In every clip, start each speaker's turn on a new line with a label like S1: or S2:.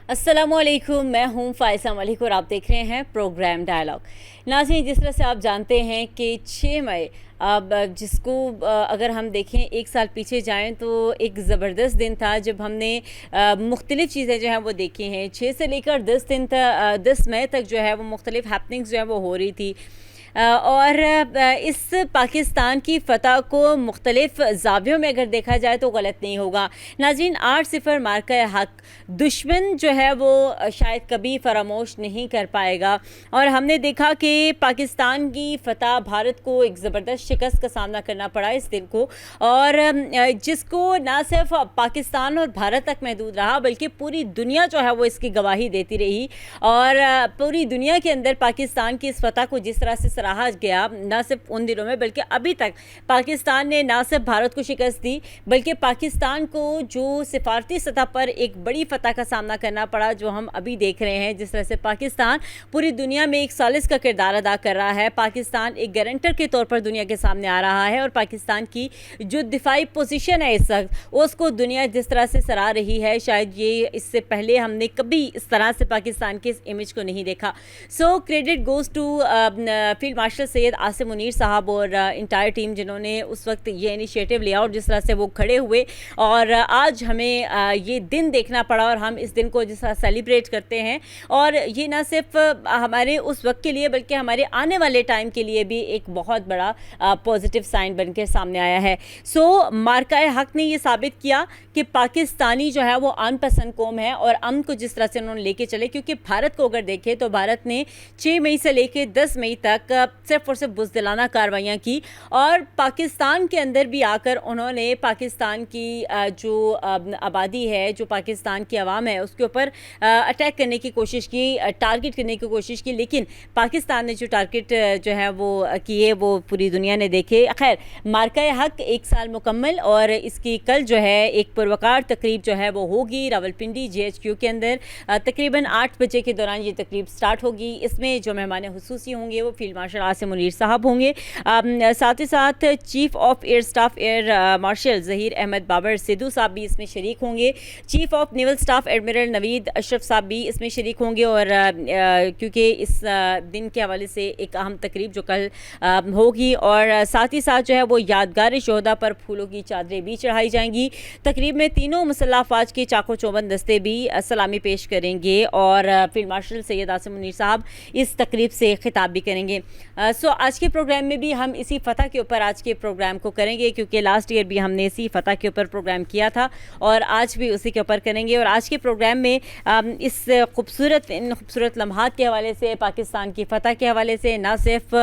S1: अस्सलामुअलैकुम, मैं हूं फ़ाइज़ा मलिक और आप देख रहे हैं प्रोग्राम डायलॉग। नाज़रीन, जिस तरह से आप जानते हैं कि 6 मई अब जिसको अगर हम देखें 1 साल पीछे जाएं तो एक ज़बरदस्त दिन था जब हमने मुख्तलिफ़ चीज़ें जो हैं वो देखी हैं। 6 से लेकर 10 दिन तक 10 मई तक जो है वो मुख्तलिफ़ हैपनिंग्स जो है वो हो रही थी। और इस पाकिस्तान की फ़तह को मुख्तलिफ़ ज़ावियों में अगर देखा जाए तो गलत नहीं होगा। नाज़रीन, 8-0 मार्का हक़ दुश्मन जो है वो शायद कभी फरामोश नहीं कर पाएगा। और हमने देखा कि पाकिस्तान की फ़तह भारत को एक ज़बरदस्त शिकस्त का सामना करना पड़ा इस दिन को, और जिसको ना सिर्फ पाकिस्तान और भारत तक महदूद रहा बल्कि पूरी दुनिया जो है वो इसकी गवाही देती रही। और पूरी दुनिया के अंदर पाकिस्तान की इस फ़तह को जिस तरह से सराहा गया, ना सिर्फ उन दिनों में बल्कि अभी तक पाकिस्तान ने ना सिर्फ भारत को शिकस्त दी बल्कि पाकिस्तान को जो सिफारती सतह पर एक बड़ी फ़तह का सामना करना पड़ा जो हम अभी देख रहे हैं। जिस तरह से पाकिस्तान पूरी दुनिया में एक सालिस का किरदार अदा कर रहा है, पाकिस्तान एक गारंटर के तौर पर दुनिया के सामने आ रहा है और पाकिस्तान की जो दिफाई पोजीशन है इस वक्त उसको दुनिया जिस तरह से सराह रही है, शायद ये इससे पहले हमने कभी इस तरह से पाकिस्तान के इस इमेज को नहीं देखा। So credit goes to field marshal Syed Asim Munir sahab और इंटायर टीम जिन्होंने उस वक्त ये इनिशिएटिव लिया और जिस तरह से वो खड़े हुए। और आज हमें ये दिन देखना पड़ा और हम इस दिन को जिस तरह सेलिब्रेट करते हैं, और ये ना सिर्फ हमारे उस वक्त के लिए बल्कि हमारे आने वाले टाइम के लिए भी एक बहुत बड़ा पॉजिटिव साइन बनकर सामने आया है। सो मार्का हक़ ने ये साबित किया कि पाकिस्तानी जो है वो अनपसंद कौम है और अमन को जिस तरह से उन्होंने लेके चले, क्योंकि भारत को अगर देखें तो भारत ने 6 मई से लेकर 10 मई तक सिर्फ और सिर्फ बुज़दिलाना कार्रवाइयाँ की और पाकिस्तान के अंदर भी आकर उन्होंने पाकिस्तान की जो आबादी है, जो पाकिस्तान की आवाम है उसके ऊपर अटैक करने की कोशिश की, टारगेट करने की कोशिश की। लेकिन पाकिस्तान ने जो टारगेट जो है वो किए वो पूरी दुनिया ने देखे। खैर, मार्का हक़ 1 साल मुकम्मल और इसकी कल जो है एक पुरवकार तकरीब जो है वो होगी रावलपिंडी GHQ के अंदर। तकरीबन 8 बजे के दौरान ये तकरीब स्टार्ट होगी। इसमें जो मेहमान हुसूसी होंगे वो फील्ड मार्शल आसिम मुनीर साहब होंगे। साथ ही साथ chief of air staff air marshal Zaheer Ahmed Babar Sidhu sahab भी इसमें शरीक होंगे। Chief of naval staff admiral Naveed Ashraf sahab भी इसमें शरीक होंगे। और क्योंकि इस दिन के हवाले से एक अहम तकरीब जो कल होगी, और साथ ही साथ जो है वो यादगार शोहदा पर फूलों की चादरें भी चढ़ाई जाएंगी। तकरीब में तीनों मुसल्लह अफ़वाज के चाको चौबंद दस्ते भी सलामी पेश करेंगे और फील्ड मार्शल सैयद आसिम मुनीर साहब इस तकरीब से खिताब भी करेंगे। सो आज के प्रोग्राम में भी हम इसी फ़तह के ऊपर आज के प्रोग्राम को करेंगे, क्योंकि लास्ट ईयर भी हमने इसी फ़तह के ऊपर प्रोग्राम किया था और आज भी उसी के ऊपर करेंगे। और आज के प्रोग्राम में इस इन खूबसूरत लम्हात के हवाले से, पाकिस्तान की फ़तह के हवाले से, ना सिर्फ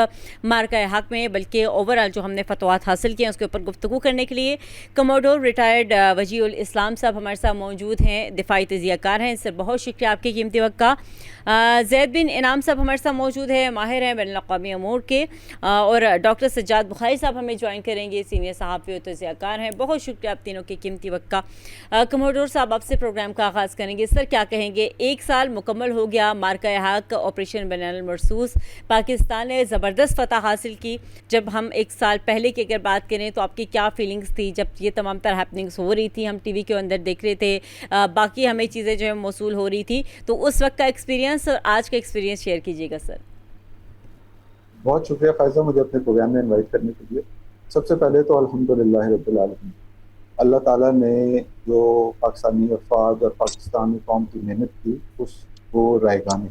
S1: मार्का हक़ में बल्कि ओवरऑल जो हमने फतवात हासिल किए हैं उसके ऊपर गुफ्तगू करने के लिए कमोडोर रिटायर्ड वजीउल इस्लाम साहब हमारे साथ मौजूद हैं, दिफाई तज़ियाकार हैं। सर, बहुत शुक्रिया आपके कीमती वक्त का। ज़ैद बिन इनाम साहब हमारे साथ मौजूद है, माहिर हैं बैनुल-अक़वामी अमूर के। और डॉक्टर सज्जाद बुखारी साहब हमें ज्वाइन करेंगे, सीनियर सहाफ़ी और तज़ियाकार हैं। बहुत शुक्रिया आप तीनों के कीमती वक्त का। कमोडोर साहब, आपसे प्रोग्राम का आगाज़ करेंगे। सर, क्या कहेंगे, 1 साल मुकम्मल हो गया मार्का हक़ ऑपरेशन बनल मरसूस, पाकिस्तान ने ज़बरदस्त फ़तह हासिल की। जब हम 1 साल पहले की अगर बात करें तो आपकी क्या फीलिंग्स थी जब ये तमाम तर हैपनिंग्स हो रही थी? हम टीवी के अंदर देख रहे थे, बाकी हमें चीज़ें जो है मौसूल हो रही थी, तो उस वक्त का एक्सपीरियंस और आज का एक्सपीरियंस शेयर कीजिएगा सर।
S2: बहुत शुक्रिया फ़ाइज़ा, मुझे अपने प्रोग्राम में इनवाइट करने के लिए। सबसे पहले तो अल्हम्दुलिल्लाह रब्बिल आलमीन, अल्लाह ताला ने जो पाकिस्तानी अफ़वाद और पाकिस्तानी कौम की मेहनत की उसको रायगा नहीं।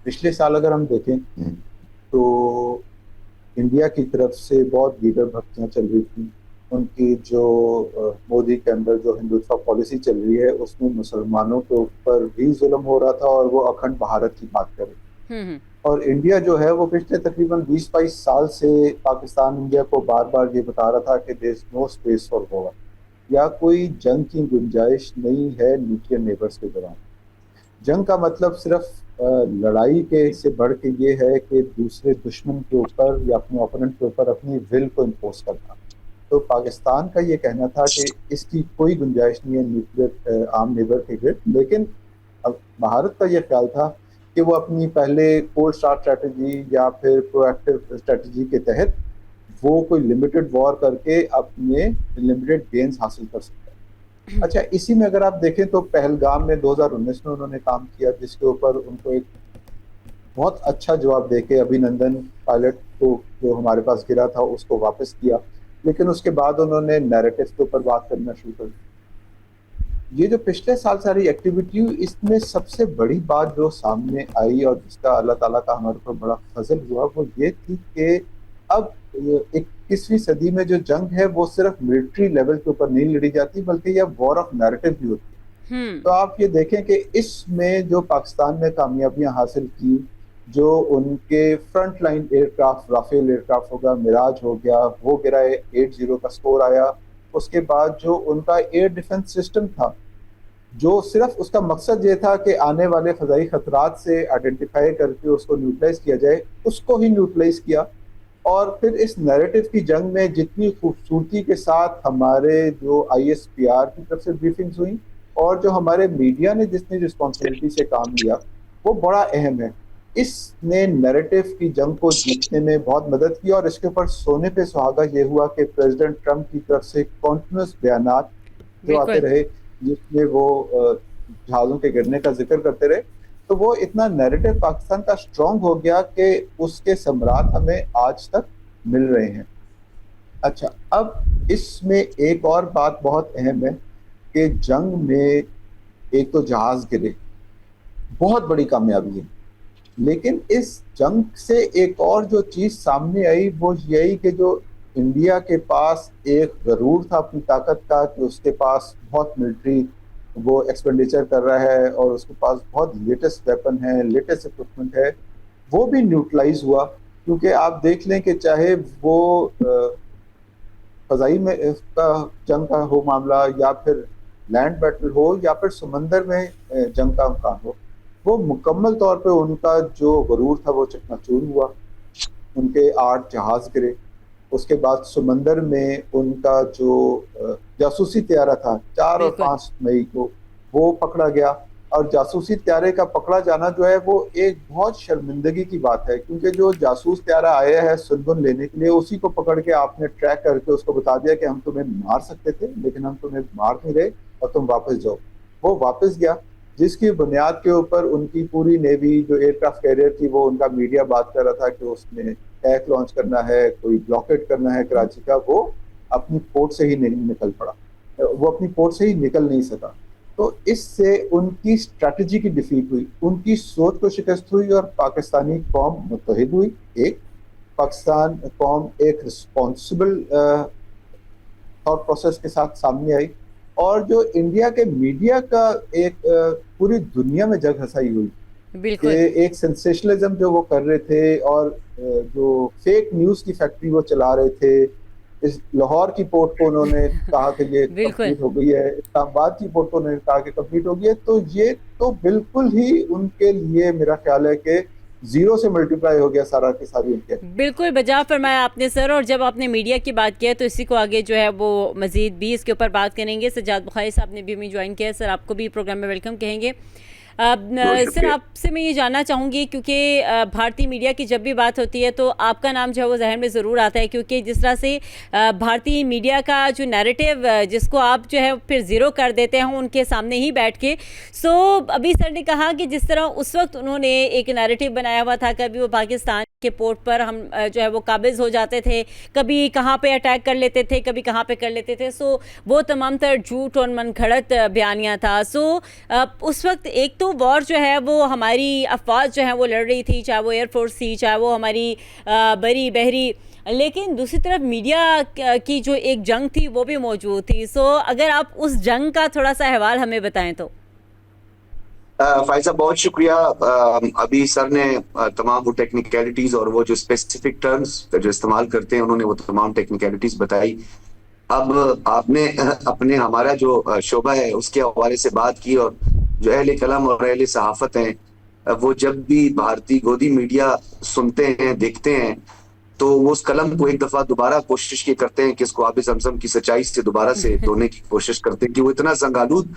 S2: पिछले साल अगर हम देखें तो इंडिया की तरफ से बहुत दीगर भर्तियाँ चल रही थी। उनकी जो मोदी के अंदर जो हिंदुत्व पॉलिसी चल रही है उसमें मुसलमानों के ऊपर भी जुल्म हो रहा था और वो अखंड भारत की बात कर रही थी। और इंडिया जो है वो पिछले तकरीबन 20-22 साल से पाकिस्तान इंडिया को बार बार ये बता रहा था कि there is no space for war, या कोई जंग की गुंजाइश नहीं है न्यूक्लियर नेबर्स के दौरान। जंग का मतलब सिर्फ लड़ाई के से बढ़ के ये है कि दूसरे दुश्मन के ऊपर या अपने ओपोनेंट के ऊपर अपनी विल को इम्पोज करना। तो पाकिस्तान का ये कहना था कि इसकी कोई गुंजाइश नहीं है न्यूक्लियर आर्म नेबर के गिर्द। लेकिन अब भारत का ये ख्याल था कि वो अपनी पहले कोल्ड स्टार्ट स्ट्रैटेजी या फिर प्रोएक्टिव स्ट्रैटेजी के तहत वो कोई लिमिटेड वॉर करके अपने लिमिटेड गेन्स हासिल कर सकता है। अच्छा, इसी में अगर आप देखें तो पहलगाम में 2019 में उन्होंने काम किया, जिसके ऊपर उनको एक बहुत अच्छा जवाब देके अभिनंदन पायलट को, जो हमारे पास गिरा था, उसको वापस किया। लेकिन उसके बाद उन्होंने नैरेटिव के ऊपर बात करना शुरू कर दी। ये जो पिछले साल सारी एक्टिविटी हुई, इसमें सबसे बड़ी बात जो सामने आई और जिसका अल्लाह ताला का हमारे ऊपर बड़ा फजल हुआ, वो ये थी कि अब 21वीं सदी में जो जंग है वो सिर्फ मिलिट्री लेवल के ऊपर नहीं लड़ी जाती, बल्कि यह वॉर ऑफ नैरेटिव भी होती है। तो आप ये देखें कि इसमें जो पाकिस्तान ने कामयाबियां हासिल की, जो उनके front line aircraft, Rafale aircraft होगा, मिराज हो गया, वो गिराए, 8-0 का स्कोर आया। उसके बाद जो उनका एयर डिफेंस सिस्टम था, जो सिर्फ उसका मकसद ये था कि आने वाले फजाई खतरात से आइडेंटिफाई करके उसको न्यूट्रलाइज किया जाए, उसको ही न्यूट्रलाइज किया। और फिर इस नैरेटिव की जंग में जितनी खूबसूरती के साथ हमारे जो ISPR की तरफ से ब्रीफिंग्स हुई और जो हमारे मीडिया ने जितनी रिस्पॉन्सिबिलिटी से काम लिया, वो बड़ा अहम है। इसने नैरेटिव की जंग को जीतने में बहुत मदद की। और इसके ऊपर सोने पे सुहागा ये हुआ कि प्रेसिडेंट ट्रंप की तरफ से कॉन्टिन्यूस बयानात जो आते रहे, जिसमें वो जहाज़ों के गिरने का जिक्र करते रहे, तो वो इतना नैरेटिव पाकिस्तान का स्ट्रॉन्ग हो गया कि उसके सम्राट हमें आज तक मिल रहे हैं। अच्छा, अब इसमें एक और बात बहुत अहम है कि जंग में एक तो जहाज गिरे, बहुत बड़ी कामयाबी है। लेकिन इस जंग से एक और जो चीज सामने आई वो यही कि जो इंडिया के पास एक गरूर था अपनी ताकत का, कि उसके पास बहुत मिलिट्री वो एक्सपेंडिचर कर रहा है और उसके पास बहुत लेटेस्ट वेपन है, लेटेस्ट इक्विपमेंट है, वो भी न्यूट्रलाइज हुआ। क्योंकि आप देख लें कि चाहे वो फजाई में का जंग का हो मामला, या फिर लैंड बैटल हो, या फिर समंदर में जंग का अमकान हो, वो मुकम्मल तौर पे उनका जो गरूर था वो चकनाचूर हुआ। उनके 8 जहाज गिरे। उसके बाद समंदर में उनका जो जासूसी त्यारा था 4 और 5 मई को, वो पकड़ा गया। और जासूसी त्यारे का पकड़ा जाना जो है वो एक बहुत शर्मिंदगी की बात है, क्योंकि जो जासूस त्यारा आया है सुनबुन लेने के लिए, उसी को पकड़ के आपने ट्रैक करके उसको बता दिया कि हम तुम्हें मार सकते थे, लेकिन हम तुम्हें मार नहीं रहे और तुम वापस जाओ। वो वापस गया, जिसकी बुनियाद के ऊपर उनकी पूरी नेवी जो एयरक्राफ्ट कैरियर थी, वो उनका मीडिया बात कर रहा था कि उसने टैंक लॉन्च करना है, कोई ब्लॉकेट करना है कराची का, वो अपनी पोर्ट से ही नहीं निकल पड़ा, वो अपनी पोर्ट से ही निकल नहीं सका। तो इससे उनकी स्ट्रैटेजी की डिफीट हुई, उनकी सोच को शिकस्त हुई और पाकिस्तानी कौम मुत्तहिद हुई। एक पाकिस्तान कौम एक रिस्पॉन्सिबल थॉट प्रोसेस के साथ सामने आई, और जो इंडिया के मीडिया का एक पूरी दुनिया में जग हंसाई हुई,
S1: बिल्कुल
S2: एक सेंसेशनलिज्म जो वो कर रहे थे और जो फेक न्यूज की फैक्ट्री वो चला रहे थे। इस लाहौर की पोर्ट को उन्होंने कहा कि ये कंप्लीट हो गई है, इस्लामाबाद की पोर्ट को उन्होंने कहा कि कंप्लीट हो गई है। तो ये तो बिल्कुल ही उनके लिए मेरा ख्याल है कि 0 से मल्टीप्लाई हो गया सारा की सारी उनके।
S1: बिल्कुल बजा फरमाया आपने सर। और जब आपने मीडिया की बात किया तो इसी को आगे जो है वो मजीद भी इसके ऊपर बात करेंगे। सज्जाद बुखारी साहब ने भी हमें ज्वाइन किया है, सर आपको भी प्रोग्राम में वेलकम कहेंगे। सर आपसे मैं ये जानना चाहूँगी, क्योंकि भारतीय मीडिया की जब भी बात होती है तो आपका नाम जो है वो जहन में ज़रूर आता है, क्योंकि जिस तरह से भारतीय मीडिया का जो नैरेटिव जिसको आप जो है फिर ज़ीरो कर देते हैं उनके सामने ही बैठ के। सो अभी सर ने कहा कि जिस तरह उस वक्त उन्होंने एक नैरेटिव बनाया हुआ था, कभी वो पाकिस्तान के पोर्ट पर हम जो है वो काबिज हो जाते थे, कभी कहाँ पे अटैक कर लेते थे, कभी कहाँ पे कर लेते थे। सो वो तमाम तर झूठ और मनगढ़ंत बयानियाँ था। सो उस वक्त एक तो वॉर जो है वो हमारी अफवाज जो है वो लड़ रही थी, चाहे वो एयरफोर्स थी, चाहे वो हमारी बरी बहरी, लेकिन दूसरी तरफ मीडिया की जो एक जंग थी वो भी मौजूद थी। सो अगर आप उस जंग का थोड़ा सा अहवाल हमें बताएं तो।
S3: फाइजा बहुत शुक्रिया। अभी सर ने तमाम वो टेक्निकलिटीज और वो जो स्पेसिफिक टर्म्स जो इस्तेमाल करते हैं उन्होंने वो तमाम टेक्निकलिटीज बताई। अब आपने अपने हमारा जो शोबा है उसके हवाले से बात की, और जो अहले कलम और अहले सहाफत हैं वो जब भी भारतीय गोदी मीडिया सुनते हैं देखते हैं तो वो उस कलम को एक दफा दोबारा कोशिश ये करते हैं कि इसको आब ज़मज़म की सच्चाई से दोबारा से धोने की कोशिश करते हैं कि वो इतना जंगालूद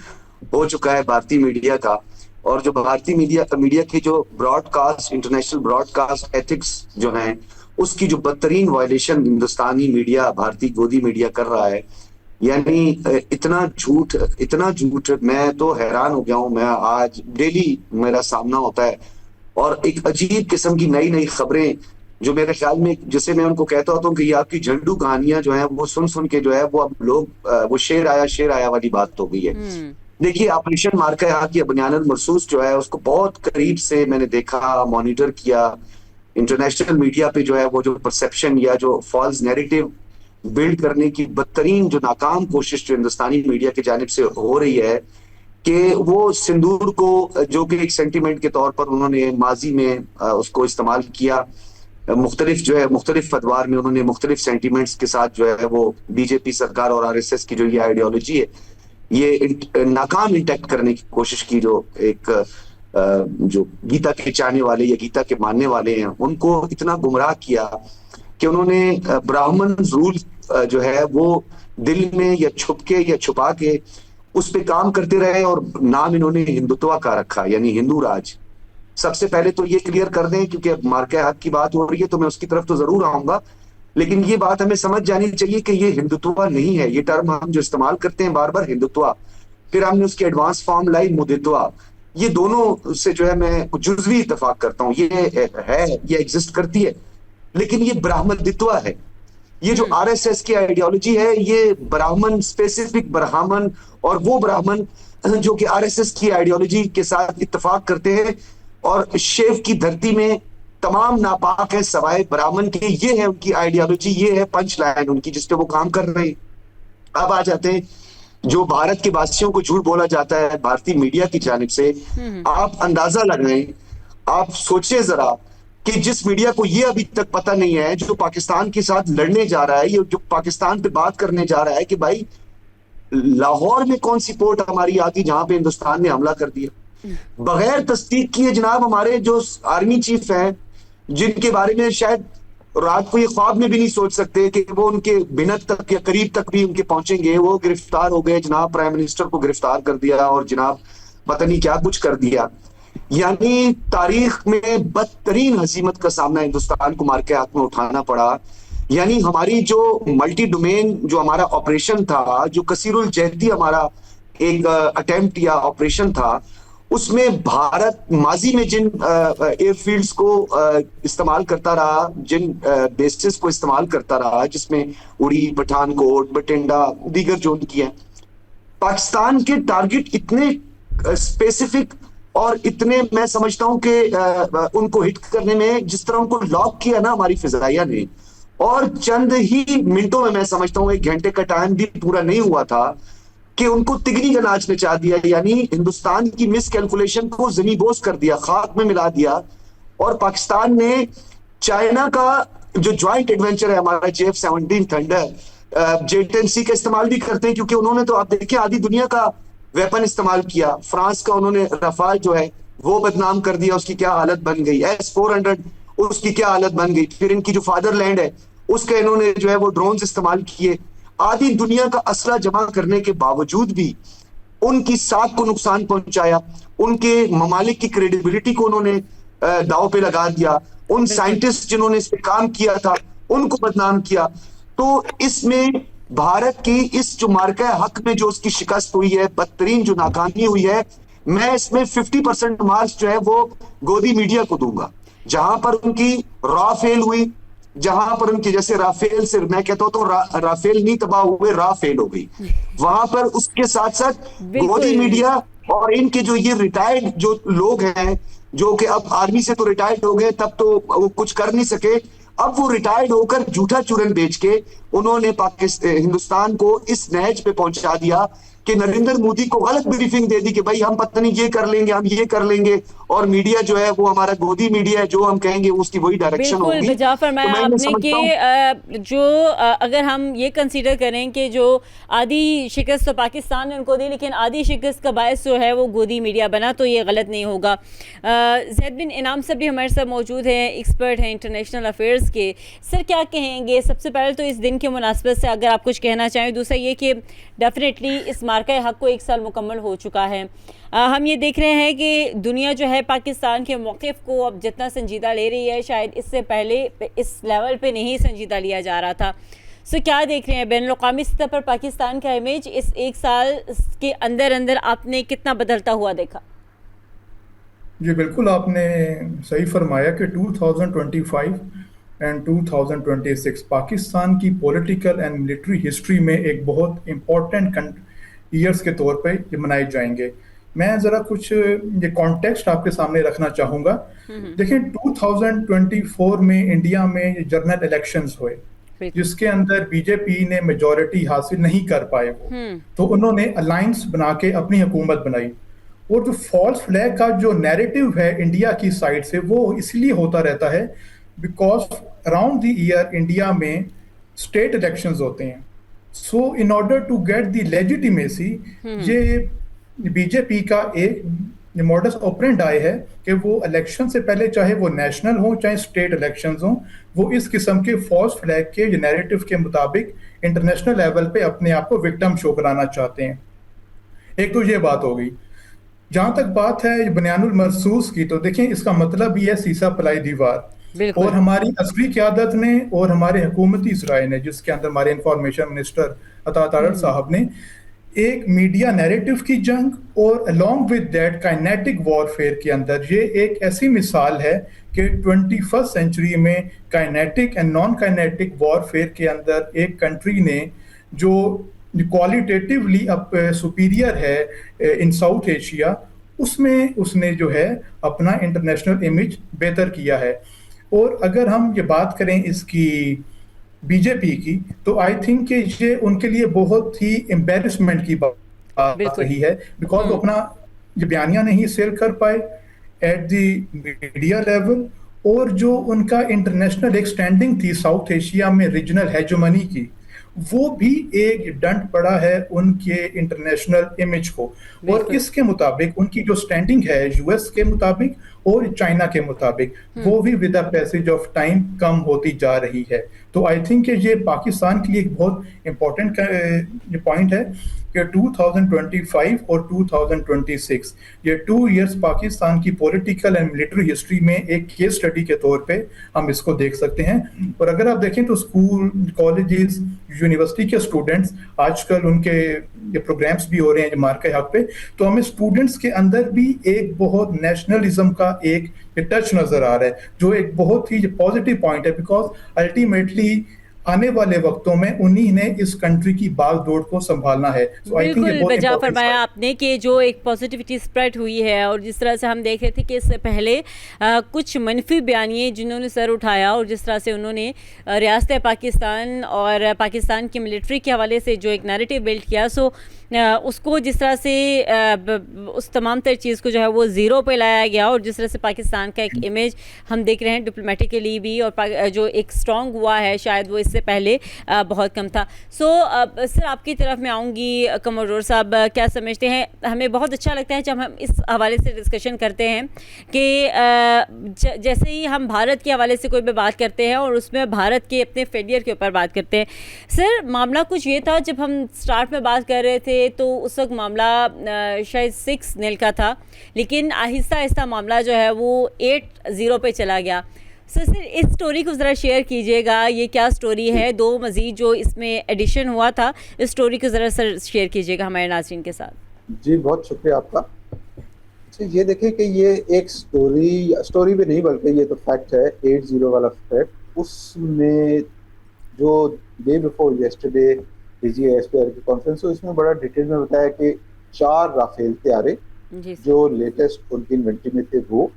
S3: हो चुका है भारतीय मीडिया का। और जो भारतीय मीडिया की जो ब्रॉडकास्ट इंटरनेशनल ब्रॉडकास्ट एथिक्स जो हैं उसकी जो बदतरीन वायलेशन हिंदुस्तानी मीडिया भारतीय गोदी मीडिया कर रहा है, यानी इतना झूठ, मैं तो हैरान हो गया हूं। मैं आज डेली मेरा सामना होता है और एक अजीब किस्म की नई नई खबरें जो मेरे ख्याल में, जैसे मैं उनको कहता होता हूँ कि ये आपकी झंडू कहानियां जो है वो सुन सुन के जो है वो अब लोग वो शेर आया वाली बात हो गई है।
S1: हम्म।
S3: देखिए, ऑपरेशन मार्का हक या बुनियादन मरसूस जो है उसको बहुत करीब से मैंने देखा, मॉनिटर किया। इंटरनेशनल मीडिया पे जो है वो जो परसेप्शन या जो फॉल्स नैरेटिव बिल्ड करने की बदतरीन जो नाकाम कोशिश जो हिंदुस्तानी मीडिया की जानिब से हो रही है कि वो सिंदूर को जो कि एक सेंटीमेंट के तौर पर उन्होंने माजी में उसको इस्तेमाल किया, मुख्तलिफ जो है मुख्तलिफ अदवार में उन्होंने मुख्तलिफ सेंटीमेंट्स के साथ जो है वो बीजेपी सरकार और आरएसएस की जो ये आइडियोलॉजी है ये नाकाम इंटैक्ट करने की कोशिश की। जो एक जो गीता के चाहने वाले या गीता के मानने वाले हैं उनको इतना गुमराह किया कि उन्होंने ब्राह्मण रूल जो है वो दिल में या छुप के या छुपा के उस पे काम करते रहे और नाम इन्होंने हिंदुत्व का रखा, यानी हिंदू राज। सबसे पहले तो ये क्लियर कर दें, क्योंकि अब मार्का हक की बात हो रही है तो मैं उसकी तरफ तो जरूर आऊंगा, लेकिन ये बात हमें समझ जानी चाहिए कि ये हिंदुत्व नहीं है। ये टर्म हम जो इस्तेमाल करते हैं बार बार, हिंदुत्व, फिर हमने उसकी एडवांस फॉर्म लाई मुदित्व। ये दोनों से जो है मैं जुजवी इत्तेफाक करता हूँ, ये है, ये एग्जिस्ट करती है, लेकिन ये ब्राह्मणदित्व है। ये जो आरएसएस की आइडियोलॉजी है ये ब्राह्मण, स्पेसिफिक ब्राह्मण, और वो ब्राह्मण जो कि आरएसएस की आइडियोलॉजी के साथ इत्तेफाक करते हैं और शेव की धरती में तमाम नापाक है सवाए ब्राह्मण के। ये है उनकी आइडियोलॉजी, ये है पंच लाइन उनकी जिस पे वो काम कर रहे हैं। अब आ जाते हैं जो भारत के वासियों को झूठ बोला जाता है भारतीय मीडिया की जानिब से। आप अंदाजा लगाएं, आप सोचें जरा कि जिस मीडिया को ये अभी तक पता नहीं है, जो पाकिस्तान के साथ लड़ने जा रहा है, ये जो पाकिस्तान पे बात करने जा रहा है कि भाई लाहौर में कौन सी पोर्ट हमारी आती जहां पे हिंदुस्तान ने हमला कर दिया, बगैर तस्दीक किए जनाब हमारे जो आर्मी चीफ हैं, जिनके बारे में शायद रात को ये ख्वाब में भी नहीं सोच सकते कि वो उनके बिनत तक या करीब तक भी उनके पहुंचेंगे, वो गिरफ्तार हो गए। जनाब प्राइम मिनिस्टर को गिरफ्तार कर दिया और जनाब पता नहीं क्या कुछ कर दिया। यानी तारीख में बदतरीन हसीमत का सामना हिंदुस्तान को मार्का हक में उठाना पड़ा। यानी हमारी जो मल्टी डोमेन जो हमारा ऑपरेशन था, जो कसीरुल जहदी हमारा एक अटेम्प्ट या ऑपरेशन था, उसमें भारत माजी में जिन एयरफील्ड्स को इस्तेमाल करता रहा, जिन बेसिस को इस्तेमाल करता रहा, जिसमें उड़ी, पठानकोट, बठिंडा, दीगर जो उनकी है, पाकिस्तान के टारगेट इतने स्पेसिफिक और इतने, मैं समझता हूं कि उनको हिट करने में जिस तरह उनको लॉक किया ना हमारी फिजाइया ने, और चंद ही मिनटों में, मैं समझता हूं 1 घंटे का टाइम भी पूरा नहीं हुआ था कि उनको तिगनी का नाच नचा दिया। यानी हिंदुस्तान की मिस कैलकुलेशन को जमीबोस कर दिया, खाक में मिला दिया। और पाकिस्तान ने चाइना का जो ज्वाइंट एडवेंचर है हमारा JF-17 थंडर, JTNC का इस्तेमाल भी करते हैं, क्योंकि उन्होंने तो आप देखिए आधी दुनिया का वेपन इस्तेमाल किया। फ्रांस का उन्होंने रफाल जो है वो बदनाम कर दिया, उसकी क्या हालत बन गई, S-400 उसकी क्या हालत बन गई। फिर इनकी जो फादरलैंड है उसके इन्होंने जो है वो ड्रोन्स इस्तेमाल किए। आधी दुनिया का असला जमा करने के बावजूद भी उनकी साख को नुकसान पहुंचाया, उनके ममालिक की क्रेडिबिलिटी को उन्होंने दांव पे लगा दिया, उन साइंटिस्ट जिन्होंने इस पे काम किया था उनको बदनाम किया। तो इसमें भारत की इस जो मार्का हक में जो उसकी शिकस्त हुई है, बदतरीन जो नाकामी हुई है, मैं इसमें 50% मार्क्स जो है वो गोदी मीडिया को दूंगा। जहां पर उनकी रॉ फेल हुई, जहां पर उनकी, जैसे राफेल से मैं कहता हूं तो राफेल नहीं तबाह हुए, रा फेल हो गई वहां पर। उसके साथ साथ गोदी मीडिया और इनके जो ये रिटायर्ड जो लोग हैं, जो कि अब आर्मी से तो रिटायर्ड हो गए, तब तो वो कुछ कर नहीं सके, अब वो रिटायर्ड होकर झूठा चूरन बेच के उन्होंने पाकिस्तान, हिंदुस्तान को इस नहज पे पहुंचा दिया कि नरेंद्र मोदी को गलत ब्रीफिंग दे दी कि भाई हम पता नहीं ये कर लेंगे, हम ये कर लेंगे, और मीडिया जो है वो हमारा गोदी मीडिया है, जो हम कहेंगे उसकी वही डायरेक्शन होगी।
S1: बिल्कुल बिल्कुल फरमाया आपने कि जो अगर हम ये कंसीडर करें कि जो आधी शिकस्त तो पाकिस्तान ने उनको दी, लेकिन आधी शिकस्त का बायस जो है वो गोदी मीडिया बना, तो ये गलत नहीं होगा। ज़ैद बिन इनाम साहब भी हमारे साथ मौजूद हैं, एक्सपर्ट हैं इंटरनेशनल अफेयर्स के। सर क्या कहेंगे सबसे पहले तो इस दिन के मुनासबत से, अगर आप कुछ कहना चाहें। दूसरा ये कि डेफिनेटली इस मार्का हक को 1 साल मुकम्मल हो चुका है। हम ये देख रहे हैं कि दुनिया जो है पाकिस्तान के मौक़िफ़ को अब जितना संजीदा ले रही है, शायद इससे पहले इस लेवल पे नहीं संजीदा लिया जा रहा था। सो क्या देख रहे हैं बैनुल-अक़वामी सतह पर पाकिस्तान का इमेज इस एक साल के अंदर अंदर आपने कितना बदलता हुआ देखा?
S4: जी बिल्कुल, आपने सही फरमाया कि 2025 एंड 2026 पाकिस्तान की पॉलिटिकल एंड मिलिट्री हिस्ट्री में एक बहुत इम्पोर्टेंट ईयर्स के तौर पे ये मनाए जाएंगे। मैं ज़रा कुछ ये कॉन्टेक्स्ट आपके सामने रखना चाहूँगा। देखिए, 2024 में इंडिया में जनरल इलेक्शंस हुए, जिसके अंदर बीजेपी ने मेजॉरिटी हासिल नहीं कर पाए तो उन्होंने अलायंस बना के अपनी हुकूमत बनाई। और जो फॉल्स फ्लैग का जो नैरेटिव है इंडिया की साइड से, वो इसलिए होता रहता है because around the year India में स्टेट इलेक्शंस होते हैं। So in order to get the legitimacy, ये बीजेपी का एक मॉडस ऑपरेंडी है कि वो इलेक्शन से पहले, चाहे वो नेशनल हो चाहे स्टेट इलेक्शंस हो, वो इस किस्म के फॉल्स फ्लैग के नैरेटिव के मुताबिक इंटरनेशनल लेवल पे अपने आप को विक्टिम शो कराना चाहते हैं। एक तो ये बात हो गई। जहां तक बात है बयानुल मरसूस की, तो देखें इसका मतलब ये है सीसा पलाई दीवार। और हमारी असली क़यादत ने और हमारे हुकूमती ज़राए ने, जिसके अंदर हमारे इंफॉर्मेशन मिनिस्टर अता तारड़ साहब ने, एक मीडिया नैरेटिव की जंग और along with that kinetic warfare के अंदर ये एक ऐसी मिसाल है कि 21st सेंचुरी में kinetic and non kinetic warfare के अंदर एक कंट्री ने जो क्वालिटेटिवली अब सुपीरियर है इन साउथ एशिया, उसमें उसने जो है अपना इंटरनेशनल इमेज बेहतर किया है। और अगर हम ये बात करें इसकी बीजेपी की, तो आई थिंक कि ये उनके लिए बहुत ही एम्बेरसमेंट की बात रही है, बिकॉज वो अपना ये बयानिया नहीं सेल कर पाए एट द मीडिया लेवल, और जो उनका इंटरनेशनल एक स्टैंडिंग थी साउथ एशिया में रीजनल हेजेमनी की, वो भी एक डंट पड़ा है उनके इंटरनेशनल इमेज को। और इसके मुताबिक उनकी जो स्टैंडिंग है यूएस के मुताबिक और चाइना के मुताबिक, वो भी with the passage of time कम होती जा रही है। तो आई थिंक ये पाकिस्तान के लिए एक बहुत इंपॉर्टेंट ये पॉइंट है कि 2025 और 2026 ये 2 इयर्स पाकिस्तान की पॉलिटिकल एंड मिलिट्री हिस्ट्री में एक केस स्टडी के तौर पे हम इसको देख सकते हैं। और अगर आप देखें तो स्कूल, कॉलेजेस, यूनिवर्सिटी के स्टूडेंट्स, आजकल उनके ये प्रोग्राम्स भी हो रहे हैं मार्के हक पे, तो हमें स्टूडेंट्स के अंदर भी एक बहुत नेशनलिज्म का एक टच नजर आ रहा है, जो एक बहुत ही पॉजिटिव पॉइंट है, बिकॉज अल्टीमेटली आने वाले वक्तों में उन्हीं ने इस कंट्री की बागडोर को संभालना है।
S1: बिल्कुल बजा फरमाया आपने कि जो एक पॉजिटिविटी स्प्रेड हुई है, और जिस तरह से हम देख रहे थे कि इससे पहले कुछ मनफी बयानिए जिन्होंने सर उठाया, और जिस तरह से उन्होंने रियासत पाकिस्तान और पाकिस्तान की मिलिट्री के हवाले से जो एक नैरेटिव बिल्ड किया, सो उसको जिस तरह से उस तमाम तर चीज़ को जो है वो ज़ीरो पे लाया गया, और जिस तरह से पाकिस्तान का एक इमेज हम देख रहे हैं डिप्लोमेटिकली भी, और जो एक स्ट्रॉन्ग हुआ है शायद वो इससे पहले बहुत कम था। सो सर आपकी तरफ मैं आऊँगी, कमोडोर साहब क्या समझते हैं? हमें बहुत अच्छा लगता है जब हम इस हवाले से डिस्कशन करते हैं कि जैसे ही हम भारत के हवाले से कोई भी बात करते हैं और उसमें भारत के अपने फेलियर के ऊपर बात करते हैं। सर मामला कुछ ये था, जब हम स्टार्ट में बात कर रहे थे तो उस वक्त मामला शायद 6-0 का था, लेकिन आहिस्ता आहिस्ता मामला जो है वो 8-0 पे चला गया। सर इस स्टोरी को ज़रा शेयर कीजिएगा, ये क्या स्टोरी है? 2 मज़ीद जो इसमें एडिशन हुआ था, इस स्टोरी को ज़रा सर शेयर कीजिएगा हमारे नाज़रीन के साथ।
S2: जी बहुत शुक्रिया आपका। अच्छा ये देखें कि ये एक स्टोरी भी नहीं बल्कि ये तो फैक्ट है, 8-0 वाला फैक्ट। उसमें जो डे बिफोर येस्टरडे DGSPR की कॉन्फ्रेंस हुई, इसमें बड़ा डिटेल में बताया कि 4 राफेल तैयारे जो लेटेस्ट उनकी इन्वेंट्री में थे, वो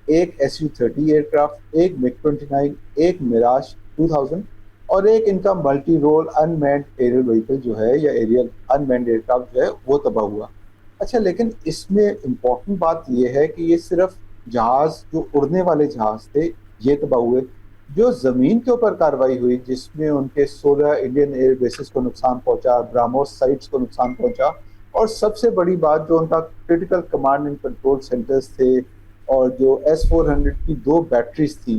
S2: एक SU-30 एयरक्राफ्ट, एक MiG-29, एक मिराज 2000 और एक इनका multi role unmanned aerial vehicle जो है, या एरियल अनमैन्ड एयरक्राफ्ट जो है, वो तबाह हुआ। अच्छा, लेकिन इसमें इम्पोर्टेंट बात ये है कि ये सिर्फ जहाज, जो उड़ने वाले जहाज थे, ये तबाह हुए। जो ज़मीन के ऊपर कार्रवाई हुई, जिसमें उनके 16 इंडियन एयर बेसिस को नुकसान पहुंचा, ब्राह्मोस साइट्स को नुकसान पहुंचा, और सबसे बड़ी बात जो उनका critical command and control centres थे और जो S-400 की 2 बैटरीज थी,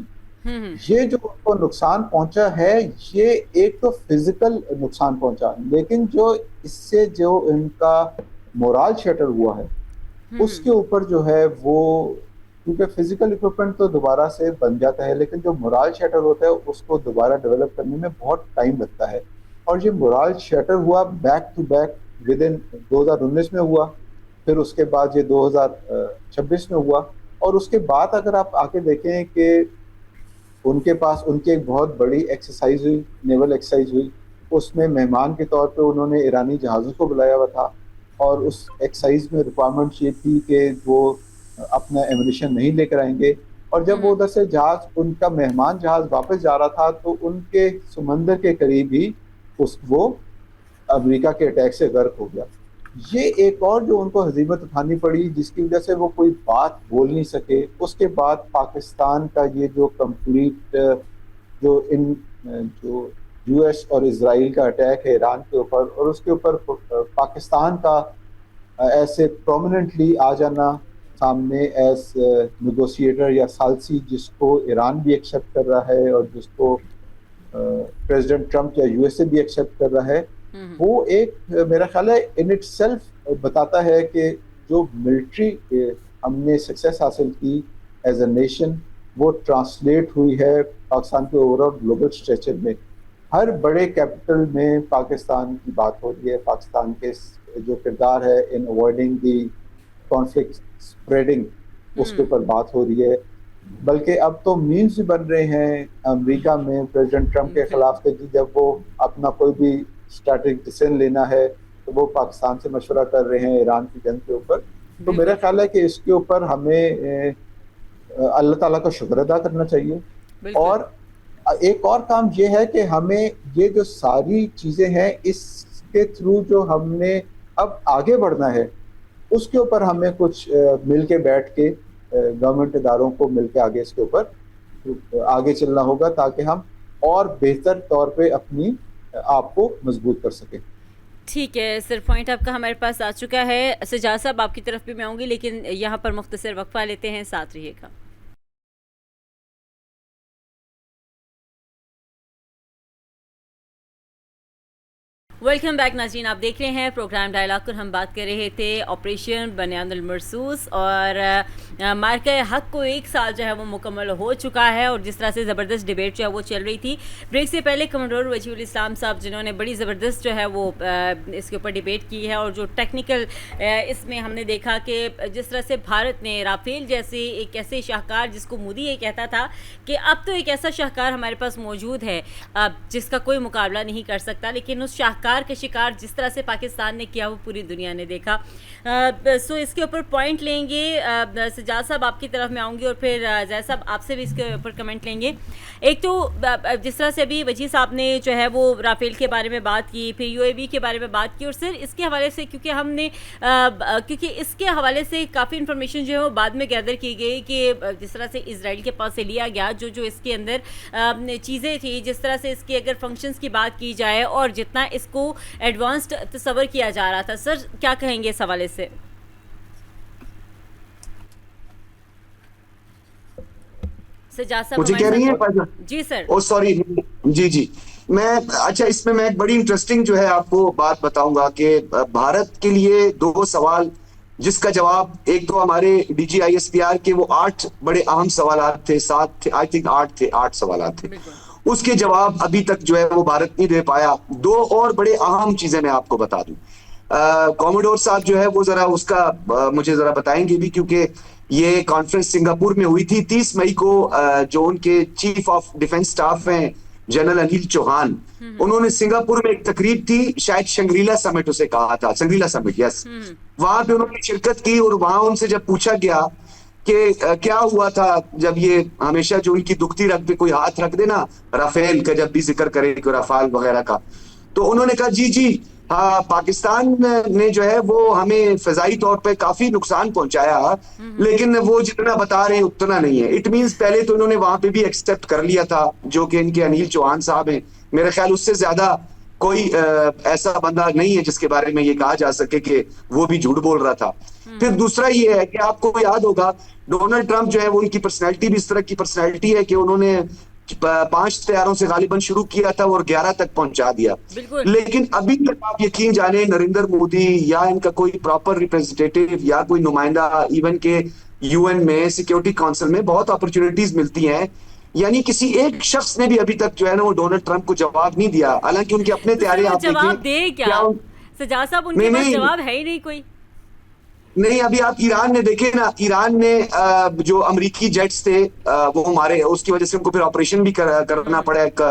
S2: ये जो उनको नुकसान पहुंचा है, ये एक तो फिजिकल नुकसान पहुंचा, लेकिन जो इससे जो इनका मोरल शटर हुआ है उसके ऊपर जो है वो, क्योंकि फिजिकल इक्विपमेंट तो दोबारा से बन जाता है, लेकिन जो मोरल शटर होता है उसको दोबारा डेवलप करने में बहुत टाइम लगता है। और ये मोरल शटर हुआ back to back within 2019 में हुआ, फिर उसके बाद ये 2026 में हुआ, और उसके बाद अगर आप आके देखें कि उनके पास उनकी एक बहुत बड़ी एक्सरसाइज हुई, नेवल एक्सरसाइज हुई, उसमें मेहमान के तौर पे उन्होंने ईरानी जहाज़ों को बुलाया हुआ था, और उस एक्सरसाइज में रिक्वायरमेंट ये थी कि वो अपना एमुनिशन नहीं लेकर आएंगे, और जब वो उधर से जहाज उनका मेहमान जहाज वापस जा रहा था तो उनके समंदर के करीब ही वो अमेरिका के अटैक से गर्क हो गया। ये एक और जो उनको हजीमत उठानी पड़ी, जिसकी वजह से वो कोई बात बोल नहीं सके। उसके बाद पाकिस्तान का ये जो कंप्लीट जो यूएस और इजराइल का अटैक है ईरान के ऊपर, और उसके ऊपर पाकिस्तान का ऐसे प्रोमिनेंटली आ जाना सामने एज नेगोशिएटर या सालसी, जिसको ईरान भी एक्सेप्ट कर रहा है और जिसको प्रेसिडेंट ट्रंप या यूएसए भी एक्सेप्ट कर रहा है, वो एक मेरा ख्याल है इन इटसेल्फ बताता है कि जो मिलिट्री हमने सक्सेस हासिल की एज अ नेशन, वो ट्रांसलेट हुई है पाकिस्तान के ओवरऑल ग्लोबल स्ट्रक्चर में। हर बड़े कैपिटल में पाकिस्तान की बात हो रही है, पाकिस्तान के जो किरदार है इन अवॉइडिंग दी कॉन्फ्लिक्ट स्प्रेडिंग, उसके ऊपर बात हो रही है। बल्कि अब तो मीम्स भी बन रहे हैं अमेरिका में प्रेसिडेंट ट्रंप के खिलाफ कि जब वो अपना कोई भी स्ट्रैटेजिक डिसीजन लेना है तो वो पाकिस्तान से मशवरा कर रहे हैं ईरान की जंग के ऊपर। तो मेरा ख्याल है कि इसके ऊपर हमें अल्लाह ताला का शुक्र अदा करना चाहिए। और एक और काम ये है कि हमें ये जो सारी चीज़ें हैं इसके थ्रू जो हमने अब आगे बढ़ना है, उसके ऊपर हमें कुछ मिल के बैठ के गवर्नमेंट इदारों को मिल के आगे इसके ऊपर आगे चलना होगा, ताकि हम और बेहतर तौर पे अपनी आप को मजबूत कर सके।
S1: ठीक है सर, पॉइंट आपका हमारे पास आ चुका है। सजाद साहब आपकी तरफ भी मैं आऊँगी, लेकिन यहाँ पर मुख्तसर वक्फा लेते हैं, साथ रहिएगा। वेलकम बैक नाज़रीन, आप देख रहे हैं प्रोग्राम डायलॉग पर। हम बात कर रहे थे ऑपरेशन बनियानुल मरसूस और मार्का हक को 1 साल जो है वो मुकम्मल हो चुका है, और जिस तरह से ज़बरदस्त डिबेट जो है वो चल रही थी। ब्रेक से पहले कमांडर वजीहुल इस्लाम साहब जिन्होंने बड़ी ज़बरदस्त जो है वो इसके ऊपर डिबेट की है, और जो टेक्निकल इसमें हमने देखा कि जिस तरह से भारत ने राफेल जैसे एक ऐसे शाहकार, जिसको मोदी ये कहता था कि अब तो एक ऐसा शाहकार हमारे पास मौजूद है जिसका कोई मुकाबला नहीं कर सकता, लेकिन उस शाहकार के शिकार जिस तरह से पाकिस्तान ने किया वो पूरी दुनिया ने देखा। सो इसके ऊपर पॉइंट लेंगे। सजाद साहब आपकी तरफ में आऊँगी और फिर जैद साहब आपसे भी इसके ऊपर कमेंट लेंगे। एक तो जिस तरह से अभी वजी साहब ने जो है वो राफेल के बारे में बात की, फिर यूएवी के बारे में बात की, और सर इसके हवाले से क्योंकि इसके हवाले से काफ़ी इन्फॉर्मेशन जो है वो बाद में गैदर की गई कि जिस तरह से इसराइल के पास से लिया गया जो इसके अंदर चीज़ें थी, जिस तरह से इसके अगर फंक्शंस की बात की जाए और जितना इसको एडवांस्ड तस्वर किया जा रहा था। सर क्या कहेंगे इस हवाले से?
S3: मुझे कह रही है
S1: जी सर।
S3: ओ सॉरी, जी मैं अच्छा, इसमें मैं एक बड़ी इंटरेस्टिंग जो है आपको बात बताऊंगा कि भारत के लिए 2 सवाल जिसका जवाब, एक तो हमारे DGISPR के वो 8 बड़े अहम सवाल थे, 7 थे, आई थिंक 8 सवाल थे, उसके जवाब अभी तक जो है वो भारत नहीं दे पाया। 2 और बड़े अहम चीजें मैं आपको बता दूं। कॉमोडोर साहब जो है वो जरा उसका मुझे जरा बताएंगे भी, क्योंकि ये कॉन्फ्रेंस सिंगापुर में हुई थी 30 मई को। जो उनके चीफ ऑफ डिफेंस स्टाफ हैं जनरल अनिल चौहान, उन्होंने सिंगापुर में एक तकरीब थी, शायद शंग्रीला समिट उसे कहा था, शंग्रीला समिट, यस, वहां पे उन्होंने शिरकत की। और वहां उनसे जब पूछा गया कि क्या हुआ था जब ये हमेशा जो उनकी दुखती रग पे कोई हाथ रख देना राफेल का, जब भी जिक्र करे राफेल वगैरह का, तो उन्होंने कहा जी हाँ, पाकिस्तान ने जो है वो हमें फजाई तौर पे काफी नुकसान पहुंचाया, लेकिन वो जितना बता रहे हैं उतना नहीं है। इट मींस पहले तो इन्होंने वहां पे भी एक्सेप्ट कर लिया था, जो कि इनके अनिल चौहान साहब हैं, मेरे ख्याल उससे ज्यादा कोई ऐसा बंदा नहीं है जिसके बारे में ये कहा जा सके कि वो भी झूठ बोल रहा था। फिर दूसरा ये है कि आपको याद होगा डोनाल्ड ट्रंप जो है वो, उनकी पर्सनैलिटी भी इस तरह की पर्सनैलिटी है कि उन्होंने 5 तैयारों से गालिबन शुरू किया था और 11 तक पहुंचा दिया, लेकिन अभी तक आप यकीन जाने नरेंद्र मोदी या इनका कोई प्रॉपर रिप्रेजेंटेटिव या कोई नुमाइंदा, इवन के UN में सिक्योरिटी काउंसिल में बहुत अपॉर्चुनिटीज मिलती हैं यानी किसी एक शख्स ने भी अभी तक जो है ना वो डोनाल्ड ट्रंप को जवाब नहीं दिया, हालांकि उनके अपने
S1: तो
S3: तैयारी
S1: सर वो
S3: आप
S1: जवाब
S3: देखें
S1: दे क्या?
S3: क्या
S1: सजाद साहब उनके
S3: नहीं
S1: पास
S3: नहीं
S1: जवाब है ही नहीं कोई।
S3: नहीं, अभी आप ईरान ने देखे ना, ईरान ने जो अमेरिकी जेट्स थे वो मारे, उसकी वजह से उनको फिर ऑपरेशन भी करना पड़ा, एक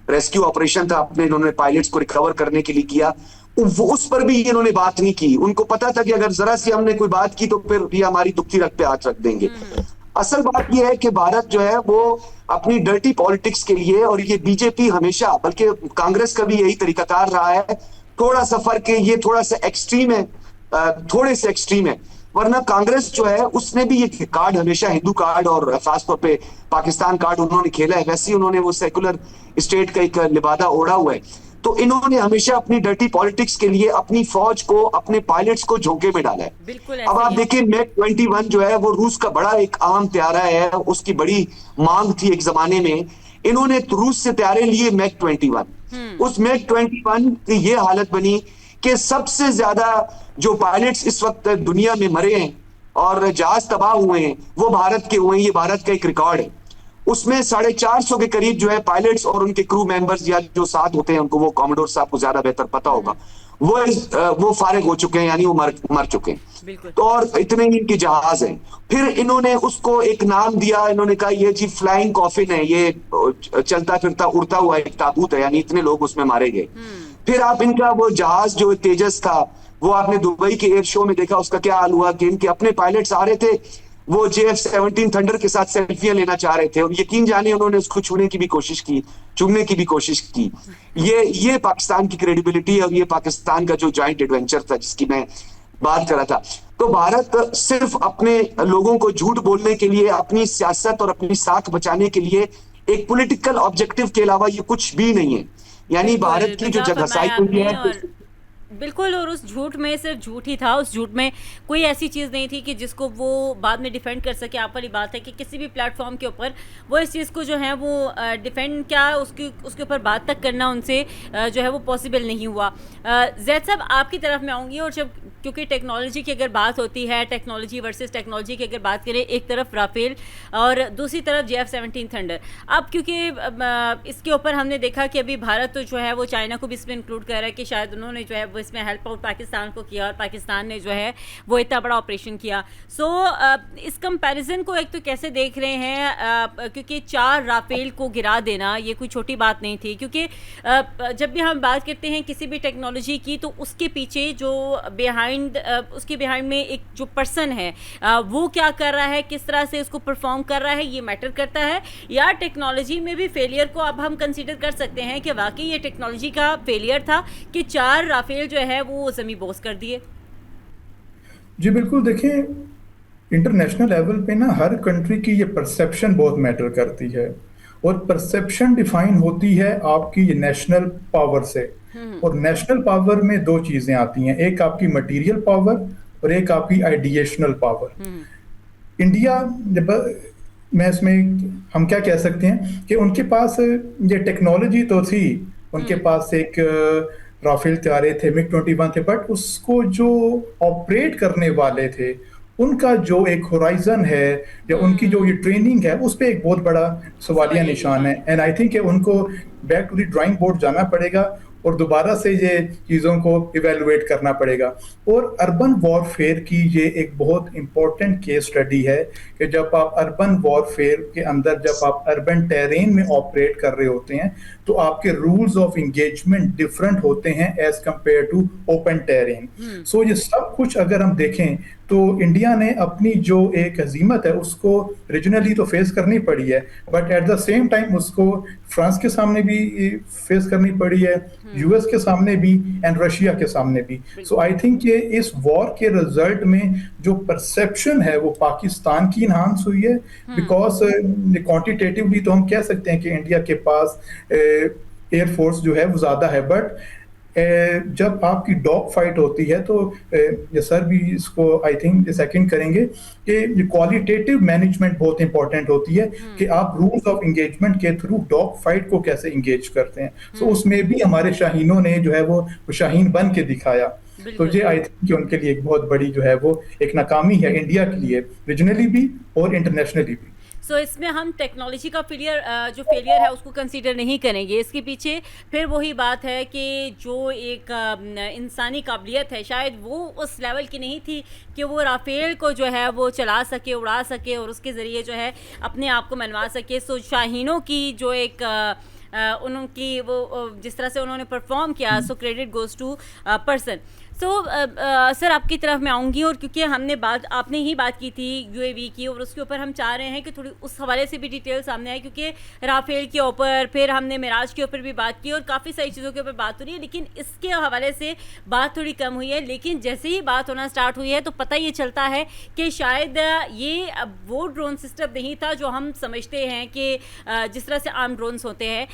S3: रेस्क्यू ऑपरेशन था, अपने इन्होंने पायलट्स को रिकवर करने के लिए किया, वो उस पर भी इन्होंने बात नहीं की। उनको पता था कि अगर जरा सी हमने कोई बात की तो फिर ये हमारी दुखती रख पे हाथ रख देंगे। असल बात यह है कि भारत जो है वो अपनी डर्टी पॉलिटिक्स के लिए, और ये बीजेपी हमेशा, बल्कि कांग्रेस का भी यही तरीकाकार रहा है, थोड़ा सा फर्क है, ये थोड़ा सा एक्सट्रीम है, थोड़े से एक्सट्रीम है, वरना कांग्रेस जो है उसने भी ये कार्ड हमेशा हिंदू कार्ड और खासतौर पे पाकिस्तान कार्ड उन्होंने खेला है, वैसे ही उन्होंने वो सेकुलर स्टेट का एक लिबादा ओढ़ा हुआ है। तो इन्होंने हमेशा अपनी डर्टी पॉलिटिक्स के लिए अपनी फौज को, अपने पायलट्स को झोंके में डाला है।
S1: बिल्कुल
S3: अब आप देखिए मैक 21 जो है वो रूस का बड़ा एक अहम त्यारा है, उसकी बड़ी मांग थी एक जमाने में, इन्होंने रूस से त्यारे लिए मैक 21। उस मैक 21 की ये हालत बनी कि सबसे ज्यादा जो पायलट्स इस वक्त दुनिया में मरे हैं और जहाज तबाह हुए हैं वो भारत के हुए हैं, ये भारत का एक रिकॉर्ड है। उसमें 450 के करीब जो है पायलट्स और उनके क्रू मेंबर्स या जो साथ होते हैं, उनको वो कॉमोडोर साहब को ज्यादा बेहतर पता होगा, वो फारिग हो चुके हैं, यानी वो मर चुके हैं। तो और इतने ही इनके जहाज हैं। फिर इन्होंने उसको एक नाम दिया, इन्होंने कहा ये जी फ्लाइंग कॉफिन है, ये चलता फिरता उड़ता हुआ एक ताबूत है, यानी इतने लोग उसमें मारे गए। फिर आप इनका वो जहाज जो तेजस था, वो आपने दुबई के एयर शो में देखा, उसका क्या हाल हुआ कि इनके अपने पायलट्स आ रहे थे, वो JF-17 थंडर के साथ सेल्फियां लेना चाह रहे थे, और यकीन जाने उन्होंने उसको छूने की भी कोशिश की, चुगने की भी कोशिश की। ये पाकिस्तान की क्रेडिबिलिटी है, और ये पाकिस्तान का जो जॉइंट एडवेंचर था जिसकी मैं बात कर रहा था। तो भारत सिर्फ अपने लोगों को झूठ बोलने के लिए, अपनी सियासत और अपनी साख बचाने के लिए एक पॉलिटिकल ऑब्जेक्टिव के अलावा ये कुछ भी नहीं है। यानी भारत की जो घसाई हुई है
S1: बिल्कुल, और उस झूठ में सिर्फ झूठ ही था, उस झूठ में कोई ऐसी चीज़ नहीं थी कि जिसको वो बाद में डिफेंड कर सके। आप वाली बात है कि किसी भी प्लेटफॉर्म के ऊपर वो इस चीज़ को जो है वो डिफेंड क्या उसके ऊपर बात तक करना उनसे जो है वो पॉसिबल नहीं हुआ। जैद साहब आपकी तरफ में आऊँगी, और जब क्योंकि टेक्नोलॉजी की अगर बात होती है, टेक्नोलॉजी वर्सेस टेक्नोलॉजी की अगर बात करें, एक तरफ राफेल और दूसरी तरफ JF-17 थंडर। अब क्योंकि इसके ऊपर हमने देखा कि अभी भारत तो जो है वो चाइना को भी इसमें इंक्लूड कर रहा है कि शायद उन्होंने जो है वो इसमें हेल्प आउट पाकिस्तान को किया, और पाकिस्तान ने जो है वो इतना बड़ा ऑपरेशन किया। सो इस कंपैरिजन को एक तो कैसे देख रहे हैं, क्योंकि 4 राफेल को गिरा देना ये कोई छोटी बात नहीं थी, क्योंकि जब भी हम बात करते हैं किसी भी टेक्नोलॉजी की तो उसके पीछे जो उसके बिहाइंड में एक जो पर्सन है वो क्या कर रहा है, किस तरह से उसको परफॉर्म कर रहा है, ये मैटर करता है। या टेक्नोलॉजी में भी फेलियर को अब हम कंसीडर कर सकते हैं कि वाकई ये टेक्नोलॉजी का फेलियर था कि 4 राफेल जो है वो ज़मीं बोस कर दिए।
S4: जी बिल्कुल, देखें इंटरनेशनल लेवल पे ना हर कंट्री की ये परसेप्शन बहुत मैटर करती है, और परसेप्शन डिफाइन होती है आपकी ये नेशनल पावर से। और नेशनल पावर में 2 चीजें आती हैं, एक आपकी मटेरियल पावर और एक आपकी आइडिएशनल पावर। इंडिया मैं इसमें हम क्या कह सकते हैं कि उनके पास ये टेक्नोलॉजी तो थी, उनके पास एक राफेल त्यारे थे, मिग 21 थे, बट उसको जो ऑपरेट करने वाले थे उनका जो एक होराइजन है या उनकी जो ये ट्रेनिंग है उस पर एक बहुत बड़ा सवालिया निशान है। एंड आई थिंक उनको back to the drawing board जाना पड़ेगा और दोबारा से ये चीज़ों को इवेलुएट करना पड़ेगा। और अर्बन वॉरफेयर की ये एक बहुत इंपॉर्टेंट केस स्टडी है कि जब आप अर्बन वॉरफेयर के अंदर, जब आप अर्बन टेरेन में ऑपरेट कर रहे होते हैं तो आपके रूल्स ऑफ इंगेजमेंट डिफरेंट होते हैं as compared to open terrain. So ये सब कुछ अगर हम देखें तो इंडिया ने अपनी जो एक हजीमत है उसको रीजनली तो फेस करनी पड़ी है, but at the same time उसको फ्रांस के सामने भी फेस करनी पड़ी है, यूएस के सामने भी एंड रशिया के सामने भी। सो आई थिंक ये इस वॉर के रिजल्ट में जो परसेप्शन है वो पाकिस्तान की इन्हांस हुई है, बिकॉज क्वांटिटेटिवली तो हम कह सकते हैं कि इंडिया के पास एयरफोर्स जो है वो ज्यादा है, बट जब आपकी डॉग फाइट होती है तो ये सर भी इसको आई थिंक सेकंड करेंगे कि क्वालिटेटिव मैनेजमेंट बहुत इंपॉर्टेंट होती है कि आप रूल्स ऑफ एंगेजमेंट के थ्रू डॉग फाइट को कैसे एंगेज करते हैं। सो उसमें भी हमारे शाहीनों ने जो है वो शाहीन बन के दिखाया। तो ये आई थिंक कि उनके लिए एक बहुत बड़ी जो है वो एक नाकामी है इंडिया के लिए, रीजनली भी और इंटरनेशनली भी।
S1: सो इसमें हम टेक्नोलॉजी का जो फेलियर है उसको कंसीडर नहीं करेंगे। इसके पीछे फिर वही बात है कि जो एक इंसानी काबिलियत है शायद वो उस लेवल की नहीं थी कि वो राफेल को जो है वो चला सके, उड़ा सके और उसके ज़रिए जो है अपने आप को मनवा सके। सो शाहीनों की जो एक उनकी वो जिस तरह से उन्होंने परफॉर्म किया, so credit goes to person. So sir आपकी तरफ मैं आऊँगी, और क्योंकि आपने ही बात की थी यूएवी की, और उसके ऊपर हम चाह रहे हैं कि थोड़ी उस हवाले से भी डिटेल सामने आए, क्योंकि राफेल के ऊपर, फिर हमने मिराज के ऊपर भी बात की और काफ़ी सारी चीज़ों के ऊपर बात हो रही है, लेकिन इसके हवाले से बात थोड़ी कम हुई है। लेकिन जैसे ही बात होना स्टार्ट हुई है तो पता ये चलता है कि शायद ये वो ड्रोन सिस्टम नहीं था जो हम समझते हैं कि जिस तरह से आम ड्रोन्स होते हैं।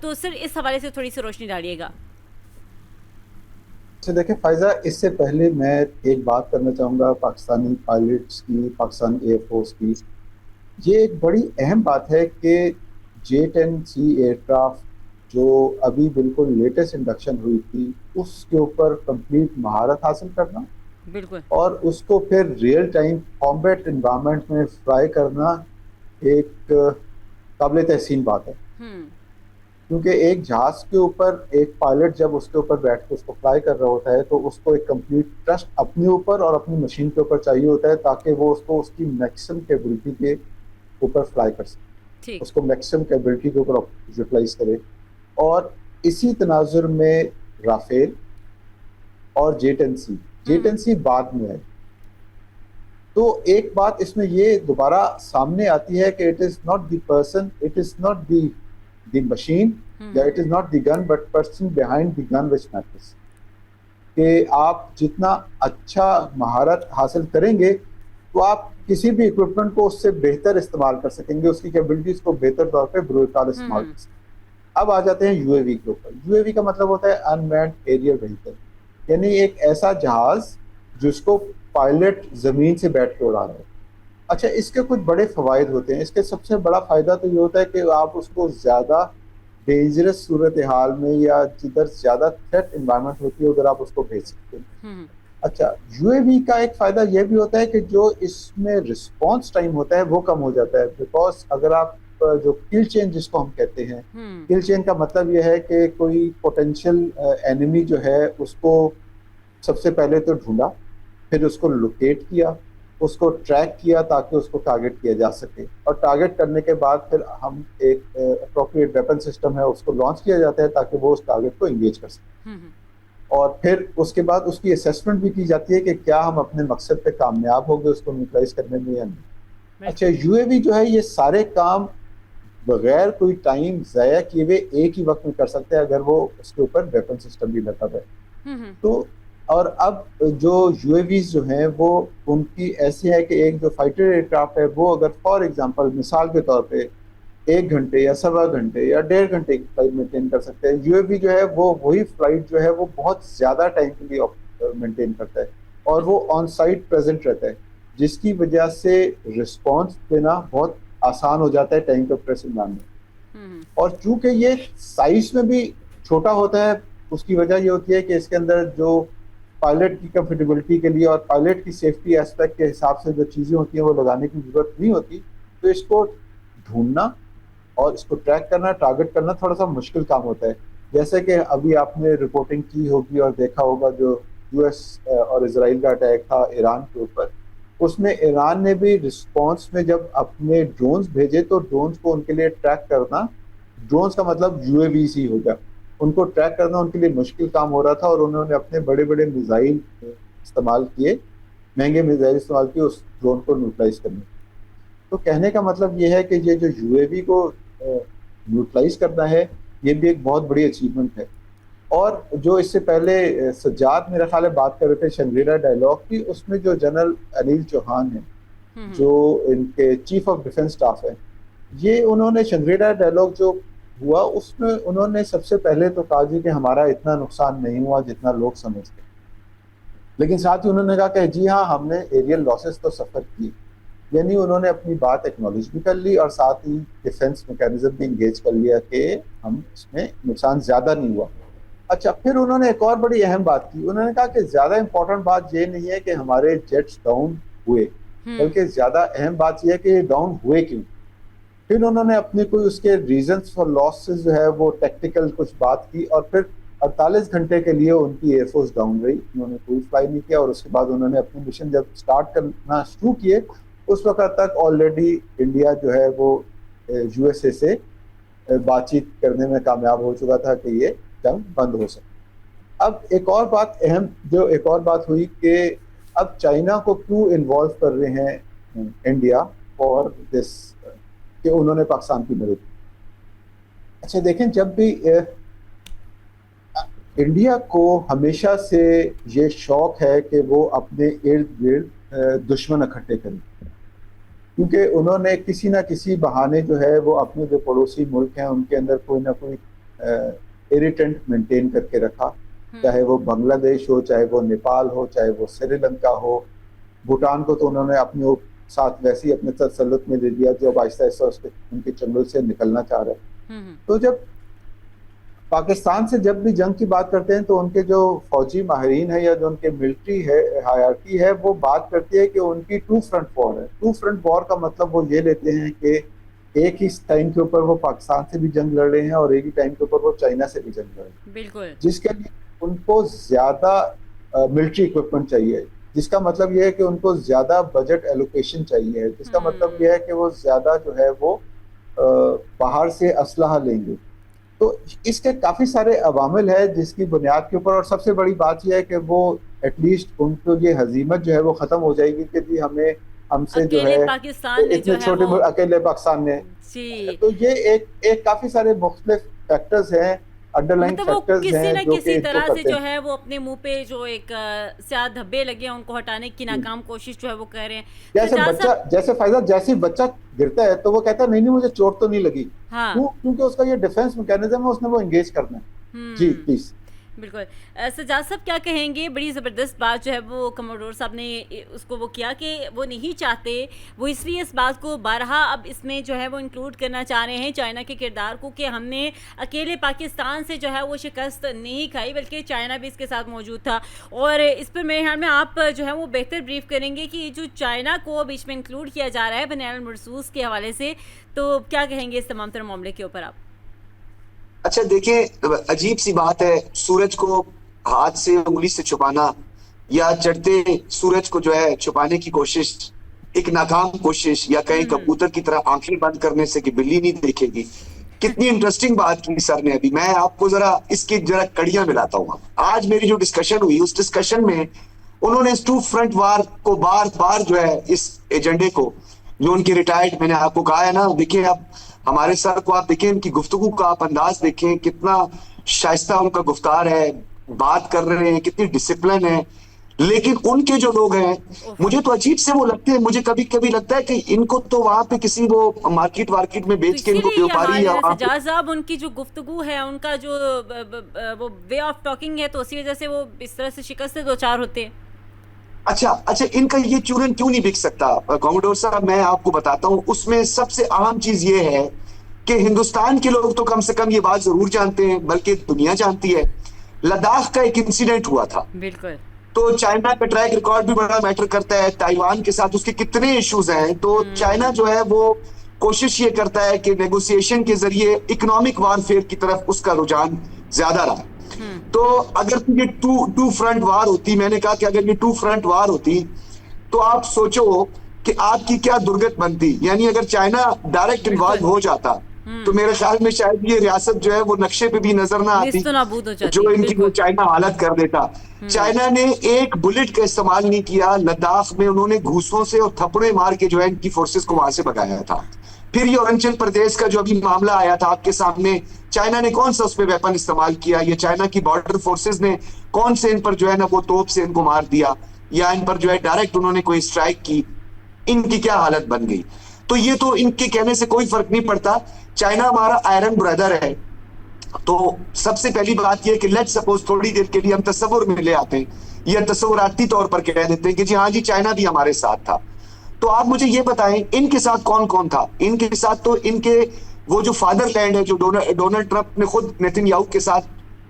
S1: तो सर इस हवाले से थोड़ी सी रोशनी डालिएगा।
S2: अच्छा देखिए फायजा, इससे पहले मैं एक बात करना चाहूँगा पाकिस्तानी पायलट्स की, पाकिस्तानी एयरफोर्स की। ये एक बड़ी अहम बात है कि J-10C एयरक्राफ्ट जो अभी बिल्कुल लेटेस्ट इंडक्शन हुई थी, उसके ऊपर कंप्लीट महारत हासिल करना
S1: बिल्कुल,
S2: और उसको फिर रियल टाइम कॉम्बैट इन्वायरमेंट में फ्लाई करना एक काबिल तहसीन बात है। क्योंकि एक जहाज के ऊपर एक पायलट जब उसके ऊपर बैठ के उसको फ्लाई कर रहा होता है तो उसको एक कंप्लीट ट्रस्ट अपने ऊपर और अपनी मशीन के ऊपर चाहिए होता है, ताकि वो उसको उसकी मैक्सिमम कैपेबिलिटी के ऊपर फ्लाई कर सके, उसको मैक्सिमम कैपेबिलिटी के ऊपर यूटिलाइज करे। और इसी तनाजुर में राफेल और J-10C बाद में है। तो एक बात इसमें ये दोबारा सामने आती है कि it is not the person, it is not the machine, या it is not the gun, but person behind the gun which matters. कि आप जितना अच्छा महारत हासिल करेंगे तो आप किसी भी इक्विपमेंट को उससे बेहतर इस्तेमाल कर सकेंगे, उसकी कैपेबिलिटीज को बेहतर तौर पे बुरुकाल इस्तेमाल कर सकेंगे। अब आ जाते हैं यूएवी के ऊपर। यूएवी का मतलब होता है अनमैन्ड एरियल व्हीकल, यानी एक ऐसा जहाज जिसको पायलट जमीन से बैठ के उड़ा रहा है। अच्छा, इसके कुछ बड़े फवायद होते हैं। इसके सबसे बड़ा फायदा तो ये होता है कि आप उसको ज्यादा डेंजरस सूरत हाल में या जिधर ज्यादा थ्रेट एनवायरनमेंट होती है उधर आप उसको भेज सकते हैं। अच्छा, यूएवी का एक फायदा यह भी होता है कि जो इसमें रिस्पॉन्स टाइम होता है वो कम हो जाता है। बिकॉज अगर आप जो किल चेन जिसको हम कहते हैं, किल चेन का मतलब यह है कि कोई पोटेंशियल एनिमी जो है उसको सबसे पहले तो ढूंढा, फिर उसको लोकेट किया, उसको ट्रैक किया ताकि उसको टारगेट किया जा सके, और टारगेट करने के बाद फिर हम एक अप्रोप्रिएट वेपन सिस्टम है उसको लॉन्च किया जाता है ताकि वो उस टारगेट को एंगेज कर सके। और फिर उसके बाद उसकी असेसमेंट भी की जाती है कि क्या हम अपने मकसद पे कामयाब हो गए उसको न्यूट्रलाइज करने में या नहीं। अच्छा, यूएवी जो है ये सारे काम बगैर कोई टाइम ज़ाया किए हुए एक ही वक्त में कर सकते हैं अगर वो उसके ऊपर वेपन सिस्टम भी लगा है। तो और अब जो यूएवीज जो हैं वो उनकी ऐसी है कि एक जो फाइटर एयरक्राफ्ट है वो अगर फॉर एग्जांपल मिसाल के तौर पे 1 घंटे या 1.25 घंटे या 1.5 घंटे की फ्लाइट मेंटेन कर सकते हैं, यूएवी जो है वो वही फ्लाइट जो है वो बहुत ज़्यादा टाइम के लिए मेंटेन करता है और वो ऑन साइट प्रेजेंट रहता है, जिसकी वजह से रिस्पॉन्स देना बहुत आसान हो जाता है टाइम के प्रेस में। और चूंकि ये साइज में भी छोटा होता है, उसकी वजह ये होती है कि इसके अंदर जो पायलट की कंफर्टेबिलिटी के लिए और पायलट की सेफ्टी एस्पेक्ट के हिसाब से जो चीज़ें होती हैं वो लगाने की जरूरत नहीं होती। तो इसको ढूंढना और इसको ट्रैक करना, टारगेट करना थोड़ा सा मुश्किल काम होता है। जैसे कि अभी आपने रिपोर्टिंग की होगी और देखा होगा जो यूएस और इजराइल का अटैक था ईरान के ऊपर, उसमें ईरान ने भी रिस्पॉन्स में जब अपने ड्रोन्स भेजे तो ड्रोन्स को उनके लिए ट्रैक करना, ड्रोन्स का मतलब यूएवीज ही होगा, उनको ट्रैक करना उनके लिए मुश्किल काम हो रहा था और उन्होंने अपने बड़े बड़े मिसाइल इस्तेमाल किए, महंगे मिसाइल इस्तेमाल किए उस ड्रोन को न्यूट्रलाइज करने। तो कहने का मतलब ये है कि ये जो यूएवी को न्यूट्रलाइज करना है ये भी एक बहुत बड़ी अचीवमेंट है। और जो इससे पहले सज्जाद मेरा ख्याल है बात कर रहे थे शंग्रीला डायलॉग की, उसमें जो जनरल अनिल चौहान है जो इनके चीफ ऑफ डिफेंस स्टाफ है, ये उन्होंने शंग्रीला डायलॉग जो हुआ उसमें उन्होंने सबसे पहले तो कहा जी कि हमारा इतना नुकसान नहीं हुआ जितना लोग समझते, लेकिन साथ ही उन्होंने कहा कि जी हाँ हमने एरियल लॉसेस तो सफर की, यानी उन्होंने अपनी बात एक्नॉलेज भी कर ली और साथ ही डिफेंस मैकेनिज्म भी इंगेज कर लिया कि हम इसमें नुकसान ज्यादा नहीं हुआ। अच्छा, फिर उन्होंने एक और बड़ी अहम बात की, उन्होंने कहा कि ज्यादा इंपॉर्टेंट बात ये नहीं है कि हमारे जेट्स डाउन हुए, बल्कि ज्यादा अहम बात यह है कि ये डाउन हुए क्यों। फिर उन्होंने अपने कोई उसके रीजंस फॉर लॉसेस जो है वो टेक्निकल कुछ बात की, और फिर 48 घंटे के लिए उनकी एयरफोर्स डाउन रही, उन्होंने कोई फ्लाई नहीं किया। और उसके बाद उन्होंने अपने मिशन जब स्टार्ट करना शुरू किए, उस वक्त तक ऑलरेडी इंडिया जो है वो यूएसए से बातचीत करने में कामयाब हो चुका था कि ये जंग बंद हो सके। अब एक और बात हुई कि अब चाइना को क्यों इन्वॉल्व कर रहे हैं इंडिया फॉर दिस, कि उन्होंने पाकिस्तान की मदद की। अच्छा देखें, जब भी इंडिया को हमेशा से ये शौक है कि वो अपने इर्द गिर्द दुश्मन इकट्ठे करें, क्योंकि उन्होंने किसी ना किसी बहाने जो है वो अपने जो पड़ोसी मुल्क हैं उनके अंदर कोई ना कोई इरिटेंट मेंटेन करके रखा, चाहे वो बांग्लादेश हो, चाहे वो नेपाल हो, चाहे वो श्रीलंका हो। भूटान को तो उन्होंने अपने साथ वैसे ही अपने तसल्लुत में दे दिया, जो आहिस्ता आहिस्ता उसके उनके चंगुल से निकलना चाह रहे हैं। तो जब पाकिस्तान से जब भी जंग की बात करते हैं तो उनके जो फौजी माहिरीन है या जो उनके मिलिट्री है हायरार्की है, वो बात करती है कि उनकी टू फ्रंट वॉर है। टू फ्रंट वॉर का मतलब वो ये लेते हैं कि एक ही टाइम के ऊपर वो पाकिस्तान से भी जंग लड़ रहे हैं और एक ही टाइम के ऊपर वो चाइना से भी जंग लड़ रहे हैं।
S1: बिल्कुल।
S2: जिसके लिए उनको ज्यादा मिलिट्री इक्विपमेंट चाहिए, जिसका मतलब यह है कि उनको ज्यादा बजट एलोकेशन चाहिए, जिसका मतलब यह है कि वो ज्यादा जो है वो बाहर से असलहा लेंगे। तो इसके काफी सारे अवामिल है जिसकी बुनियाद के ऊपर, और सबसे बड़ी बात यह है कि वो एटलीस्ट उनको ये हजीमत जो है वो खत्म हो जाएगी कि जी हमसे जो है इतने छोटे अकेले पाकिस्तान ने। तो ये एक काफी सारे मुख्तलिफ फैक्टर्स हैं, अंडरलाइंग फैक्टर्स हैं,
S1: किसी न किसी तरह से जो है वो अपने मुंह पे जो एक स्याह धब्बे लगे हैं उनको हटाने की नाकाम कोशिश जो है वो कर रहे हैं।
S2: जैसे फायदा जैसे बच्चा गिरता है तो वो कहता है नहीं मुझे चोट तो नहीं लगी,
S1: हाँ।
S2: क्योंकि उसका ये डिफेंस मैकेनिज्म है, उसने वो एंगेज करना है। जी प्लीज।
S1: बिल्कुल। सजाद साहब क्या कहेंगे? बड़ी ज़बरदस्त बात जो है वो कमोडोर साहब ने उसको वो किया कि वो नहीं चाहते, वो इसलिए इस बात को बारहा अब इसमें जो है वो इंक्लूड करना चाह रहे हैं चाइना के किरदार को, कि हमने अकेले पाकिस्तान से जो है वो शिकस्त नहीं खाई बल्कि चाइना भी इसके साथ मौजूद था। और इस पर मेरे ख्याल में आप जो है वो बेहतर ब्रीफ करेंगे कि जो चाइना को बीच में इंक्लूड किया जा रहा है बनियान मरसूस के हवाले से, तो क्या कहेंगे इस तमाम तरह मामले के ऊपर आप?
S3: अच्छा देखिए, अजीब सी बात है, सूरज को हाथ से उंगली से छुपाना या चढ़ते सूरज को जो है छुपाने की कोशिश, एक नाकाम कोशिश, या कहीं कबूतर की तरह आंखें बंद करने से कि बिल्ली नहीं देखेगी। कितनी इंटरेस्टिंग बात की सर ने अभी। मैं आपको जरा इसकी कड़ियां मिलाता हूँ। आज मेरी जो डिस्कशन हुई, उस डिस्कशन में उन्होंने इस टू फ्रंट वार को बार बार जो है इस एजेंडे को, जो उनके रिटायर्ड, मैंने आपको कहा है ना, देखिए अब हमारे सर को आप देखें, इनकी गुफ्तगू का आप अंदाज देखें, कितना शाइस्ता उनका गुफ्तार है, बात कर रहे हैं, कितनी डिसिप्लिन है। लेकिन उनके जो लोग हैं, मुझे तो अजीब से वो लगते हैं, मुझे कभी कभी लगता है कि इनको तो वहां पे किसी वो मार्केट में बेच के इनको व्यापारी या
S1: सजाद साहब उनकी जो गुफ्तगू है, उनका जो वो वे ऑफ टॉकिंग है, तो उसी वजह से वो इस तरह से शिकस्त से दो चार होते हैं।
S3: अच्छा, इनका ये चूरन क्यों नहीं बिक सकता? कॉमोडोर साहब मैं आपको बताता हूँ। उसमें सबसे अहम चीज ये है कि हिंदुस्तान के लोग तो कम से कम ये बात जरूर जानते हैं, बल्कि दुनिया जानती है, लद्दाख का एक इंसिडेंट हुआ था।
S1: बिल्कुल।
S3: तो चाइना का ट्रैक रिकॉर्ड भी बड़ा मैटर करता है, ताइवान के साथ उसके कितने इश्यूज हैं। तो चाइना जो है वो कोशिश ये करता है कि नेगोशिएशन के जरिए इकोनॉमिक वारफेयर की तरफ उसका रुझान ज्यादा रहा। तो अगर ये टू फ्रंट वार होती, मैंने कहा कि अगर ये टू फ्रंट वार होती तो आप सोचो कि आपकी क्या दुर्गत बनती। यानी अगर चाइना डायरेक्ट इन्वॉल्व हो जाता तो मेरे ख्याल में शायद ये रियासत जो है वो नक्शे पे भी नजर ना आती, जो इनकी वो चाइना हालत कर देता। चाइना ने एक बुलेट का इस्तेमाल नहीं किया लद्दाख में, उन्होंने घूसों से और थप्पड़े मार के जो है इनकी फोर्सेस को वहां से भगाया था। फिर ये अरुणाचल प्रदेश का जो अभी मामला आया था आपके सामने, चाइना ने कौन सा उस पर वेपन इस्तेमाल किया, ये चाइना की बॉर्डर फोर्सेस ने कौन से इन पर जो है ना वो तोप से इनको मार दिया, या इन पर जो है डायरेक्ट उन्होंने कोई स्ट्राइक की, इनकी क्या हालत बन गई। तो ये तो इनके कहने से कोई फर्क नहीं पड़ता। चाइना हमारा आयरन ब्रदर है। तो सबसे पहली बात यह कि लेट्स सपोज थोड़ी देर के लिए हम तस्वुर में ले आते हैं, या तस्वुराती तौर पर कह देते हैं कि जी हाँ जी चाइना भी हमारे साथ था। तो आप मुझे ये बताएं इनके साथ कौन कौन था? इनके साथ तो इनके वो जो फादरलैंड है, जो डोनाल्ड ट्रंप ने खुद नेतन्याहू के साथ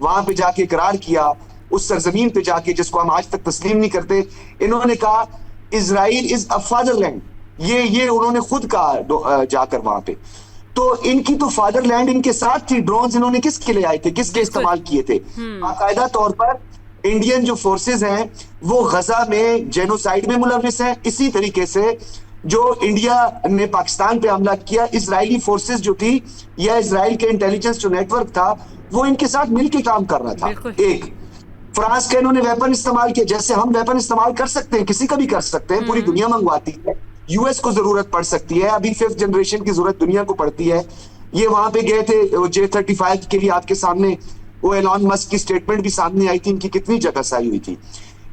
S3: वहां पे जाके इकरार किया, उस सरजमीन पे जाके जिसको हम आज तक तस्लीम नहीं करते, इन्होंने कहा इजराइल इज अ फादरलैंड। ये उन्होंने खुद कहा जाकर वहां पे। तो इनकी तो फादरलैंड इनके साथ थी। ड्रोन्स इन्होंने किसके लिए आए थे, किसके इस्तेमाल किए थे? बाकायदा तौर पर इंडियन जो फोर्सेस हैं वो गजा में जेनोसाइड में मुलविस हैं। इसी तरीके से जो इंडिया ने पाकिस्तान पे हमला किया, इजरायली फोर्सेस जो थी या इजराइल के इंटेलिजेंस जो नेटवर्क था वो इनके साथ मिलकर काम कर रहा था। एक फ्रांस के इन्होंने वेपन इस्तेमाल किया, जैसे हम वेपन इस्तेमाल कर सकते हैं, किसी का भी कर सकते हैं, पूरी दुनिया मंगवाती है। यूएस को जरूरत पड़ सकती है, अभी 5th जनरेशन की जरूरत दुनिया को पड़ती है। ये वहां पे गए थे J-35 के लिए, आपके सामने वो एलॉन मस्क की स्टेटमेंट भी सामने आई थी, इनकी कितनी जगहसाई हुई थी।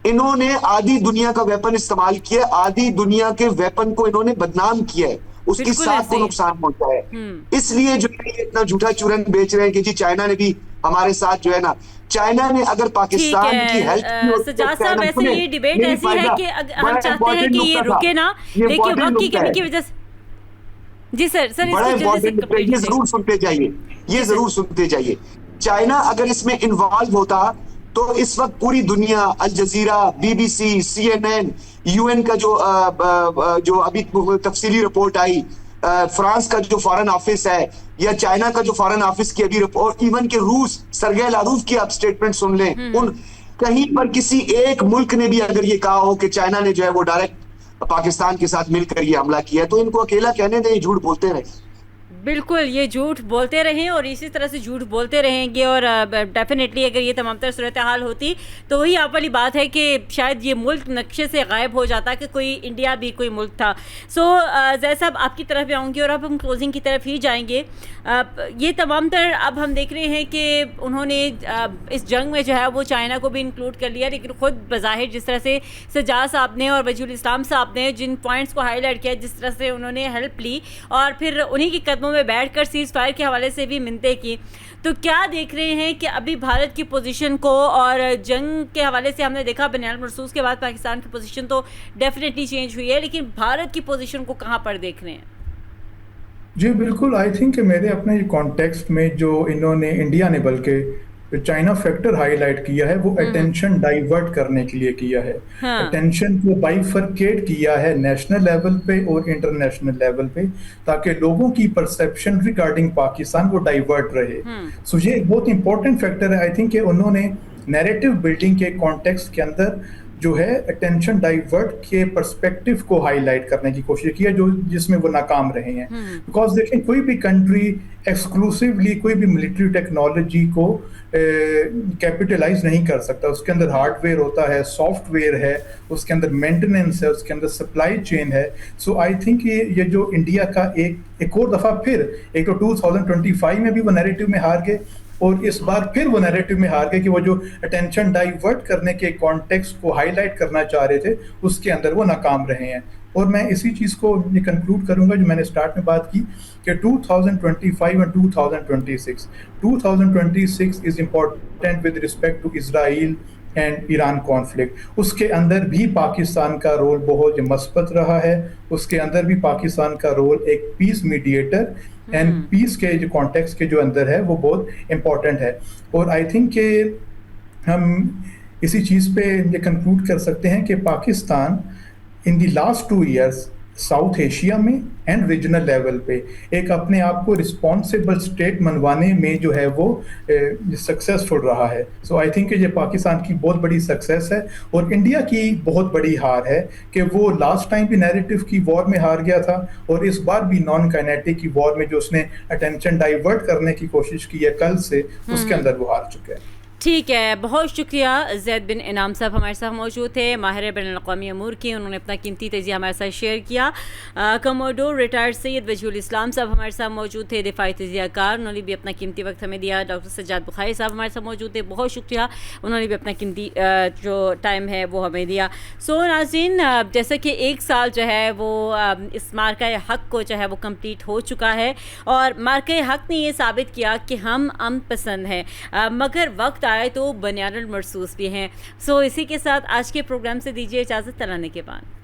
S3: इन्होंने आधी दुनिया का वेपन इस्तेमाल किया, आधी दुनिया के वेपन को इन्होंने बदनाम किया है, उसकी साथ को नुकसान पहुंचा है। इसलिए जो है इतना झूठा चूरन बेच रहे हैं कि जी चाइना ने भी हमारे साथ जो है ना, चाइना ने अगर पाकिस्तान की हेल्प
S1: सजाद साहब, ऐसे ये डिबेट ऐसी है कि हम चाहते हैं कि ये रुके ना, देखिए वक्त की कमी की वजह से। जी सर
S3: बड़ा इंपॉर्टेंट, ये जरूर सुनते जाइए, ये जरूर सुनते जाइए। चाइना अगर इसमें इन्वॉल्व होता तो इस वक्त पूरी दुनिया, अल जजीरा, BBC, CNN, UN का जो अभी तफसीली रिपोर्ट आई, फ्रांस का जो फॉरेन ऑफिस है या चाइना का जो फॉरेन ऑफिस की अभी रिपोर्ट, इवन के रूस सरगेई लारोव की आप स्टेटमेंट सुन लें, उन कहीं पर किसी एक मुल्क ने भी अगर ये कहा हो कि चाइना ने जो है वो डायरेक्ट पाकिस्तान के साथ मिलकर ये हमला किया, तो इनको अकेला कहने दें, झूठ बोलते रहे।
S1: बिल्कुल, ये झूठ बोलते रहें और इसी तरह से झूठ बोलते रहेंगे। और डेफिनेटली अगर ये तमाम तरह सूरत हाल होती तो वही आप वाली बात है कि शायद ये मुल्क नक्शे से गायब हो जाता कि कोई इंडिया भी कोई मुल्क था। जैद साहब, आपकी तरफ भी आऊँगी और अब हम क्लोजिंग की तरफ ही जाएंगे। ये तमाम तरह अब हम देख रहे हैं कि उन्होंने इस जंग में जो है वो चाइना को भी इंक्लूड कर लिया, लेकिन ख़ुद बज़ाहिर जिस तरह से सजाद साहब ने और वजीहुल इस्लाम साहब ने जिन पॉइंट्स को हाईलाइट किया, जिस तरह से उन्होंने हेल्प ली और फिर उन्हीं के कदमों में बैठकर सीज फायर के हवाले से भी मिन्नतें की, तो क्या देख रहे हैं कि अभी भारत की पोजीशन को, और जंग के हवाले से हमने देखा बनियाल मरसूस के बाद पाकिस्तान की पोजीशन तो डेफिनेटली चेंज हुई है, लेकिन भारत की पोजीशन को कहाँ पर देख रहे हैं?
S4: जी बिल्कुल, आई थिंक मेरे अपने कॉन्टेक्स्ट में जो इन्होंने, इंडिया ने बल्कि चाइना फैक्टर हाईलाइट किया है, वो अटेंशन डाइवर्ट करने के लिए किया है। अटेंशन को बाइफरकेट किया है नेशनल लेवल पे और इंटरनेशनल लेवल पे, ताकि लोगों की परसेप्शन रिगार्डिंग पाकिस्तान वो डाइवर्ट रहे। सो ये एक बहुत इंपॉर्टेंट फैक्टर है। आई थिंक कि उन्होंने नैरेटिव बिल्डिंग के कॉन्टेक्स्ट के अंदर जो है अटेंशन डाइवर्ट के पर्सपेक्टिव को हाईलाइट करने की कोशिश की है, जो जिसमें वो नाकाम रहे हैं। बिकॉज देखें, कोई भी कंट्री एक्सक्लूसिवली कोई भी मिलिट्री टेक्नोलॉजी को कैपिटलाइज नहीं कर सकता। उसके अंदर हार्डवेयर होता है, सॉफ्टवेयर है, उसके अंदर मेंटेनेंस है, उसके अंदर सप्लाई चेन है। सो आई थिंक ये जो इंडिया का एक और दफ़ा फिर, एक तो 2025 में भी वो नैरेटिव में हार गए और इस बार फिर वो नैरेटिव में हार गए कि वो जो अटेंशन डाइवर्ट करने के कॉन्टेक्स्ट को हाईलाइट करना चाह रहे थे, उसके अंदर वो नाकाम रहे हैं। और मैं इसी चीज़ को ये कंक्लूड करूंगा जो मैंने स्टार्ट में बात की कि 2025 and 2026 is important with respect to Israel and Iran conflict. उसके अंदर भी पाकिस्तान का रोल बहुत मस्बत रहा है, उसके अंदर भी पाकिस्तान का रोल एक पीस मीडिएटर एंड पीस के जो कॉन्टेक्स्ट के जो अंदर है वो बहुत इम्पोर्टेंट है। और आई थिंक कि हम इसी चीज़ पे ये कंक्लूड कर सकते हैं कि Pakistan in the last 2 years South Asia में एंड रीजनल लेवल पे एक अपने आप को रिस्पॉन्सिबल स्टेट मनवाने में जो है वो सक्सेसफुल रहा है। सो आई थिंक ये पाकिस्तान की बहुत बड़ी सक्सेस है और इंडिया की बहुत बड़ी हार है कि वो लास्ट टाइम भी नैरेटिव की वॉर में हार गया था और इस बार भी नॉन काइनेटिक की वॉर में जो उसने अटेंशन डाइवर्ट करने की कोशिश की है कल से, उसके अंदर वो हार चुके हैं।
S1: ठीक है, बहुत शुक्रिया। जैद बिन इनाम साहब हमारे साथ मौजूद थे, माहिर बैनुल-अक़वामी अमूर की, उन्होंने अपना कीमती तजिया हमारे साथ शेयर किया। कमोडोर रिटायर्ड सैयद वजीहुल इस्लाम साहब हमारे साथ मौजूद थे, दिफाई तजियाकार, उन्होंने भी अपना कीमती वक्त हमें दिया। डॉक्टर सज्जाद बुखारी साहब हमारे साथ मौजूद थे, बहुत शुक्रिया, उन्होंने भी अपना कीमती जो टाइम है वो हमें दिया। सो नाज़रीन, जैसा कि 1 साल जो है वो इस मार्का हक़ को जो है वो कम्प्लीट हो चुका है और मार्का हक़ ने ये साबित किया कि हम अमन पसंद हैं, मगर वक्त आए तो बनियानुल मरसूस भी हैं। सो इसी के साथ आज के प्रोग्राम से दीजिए इजाज़त, तलाने के बाद।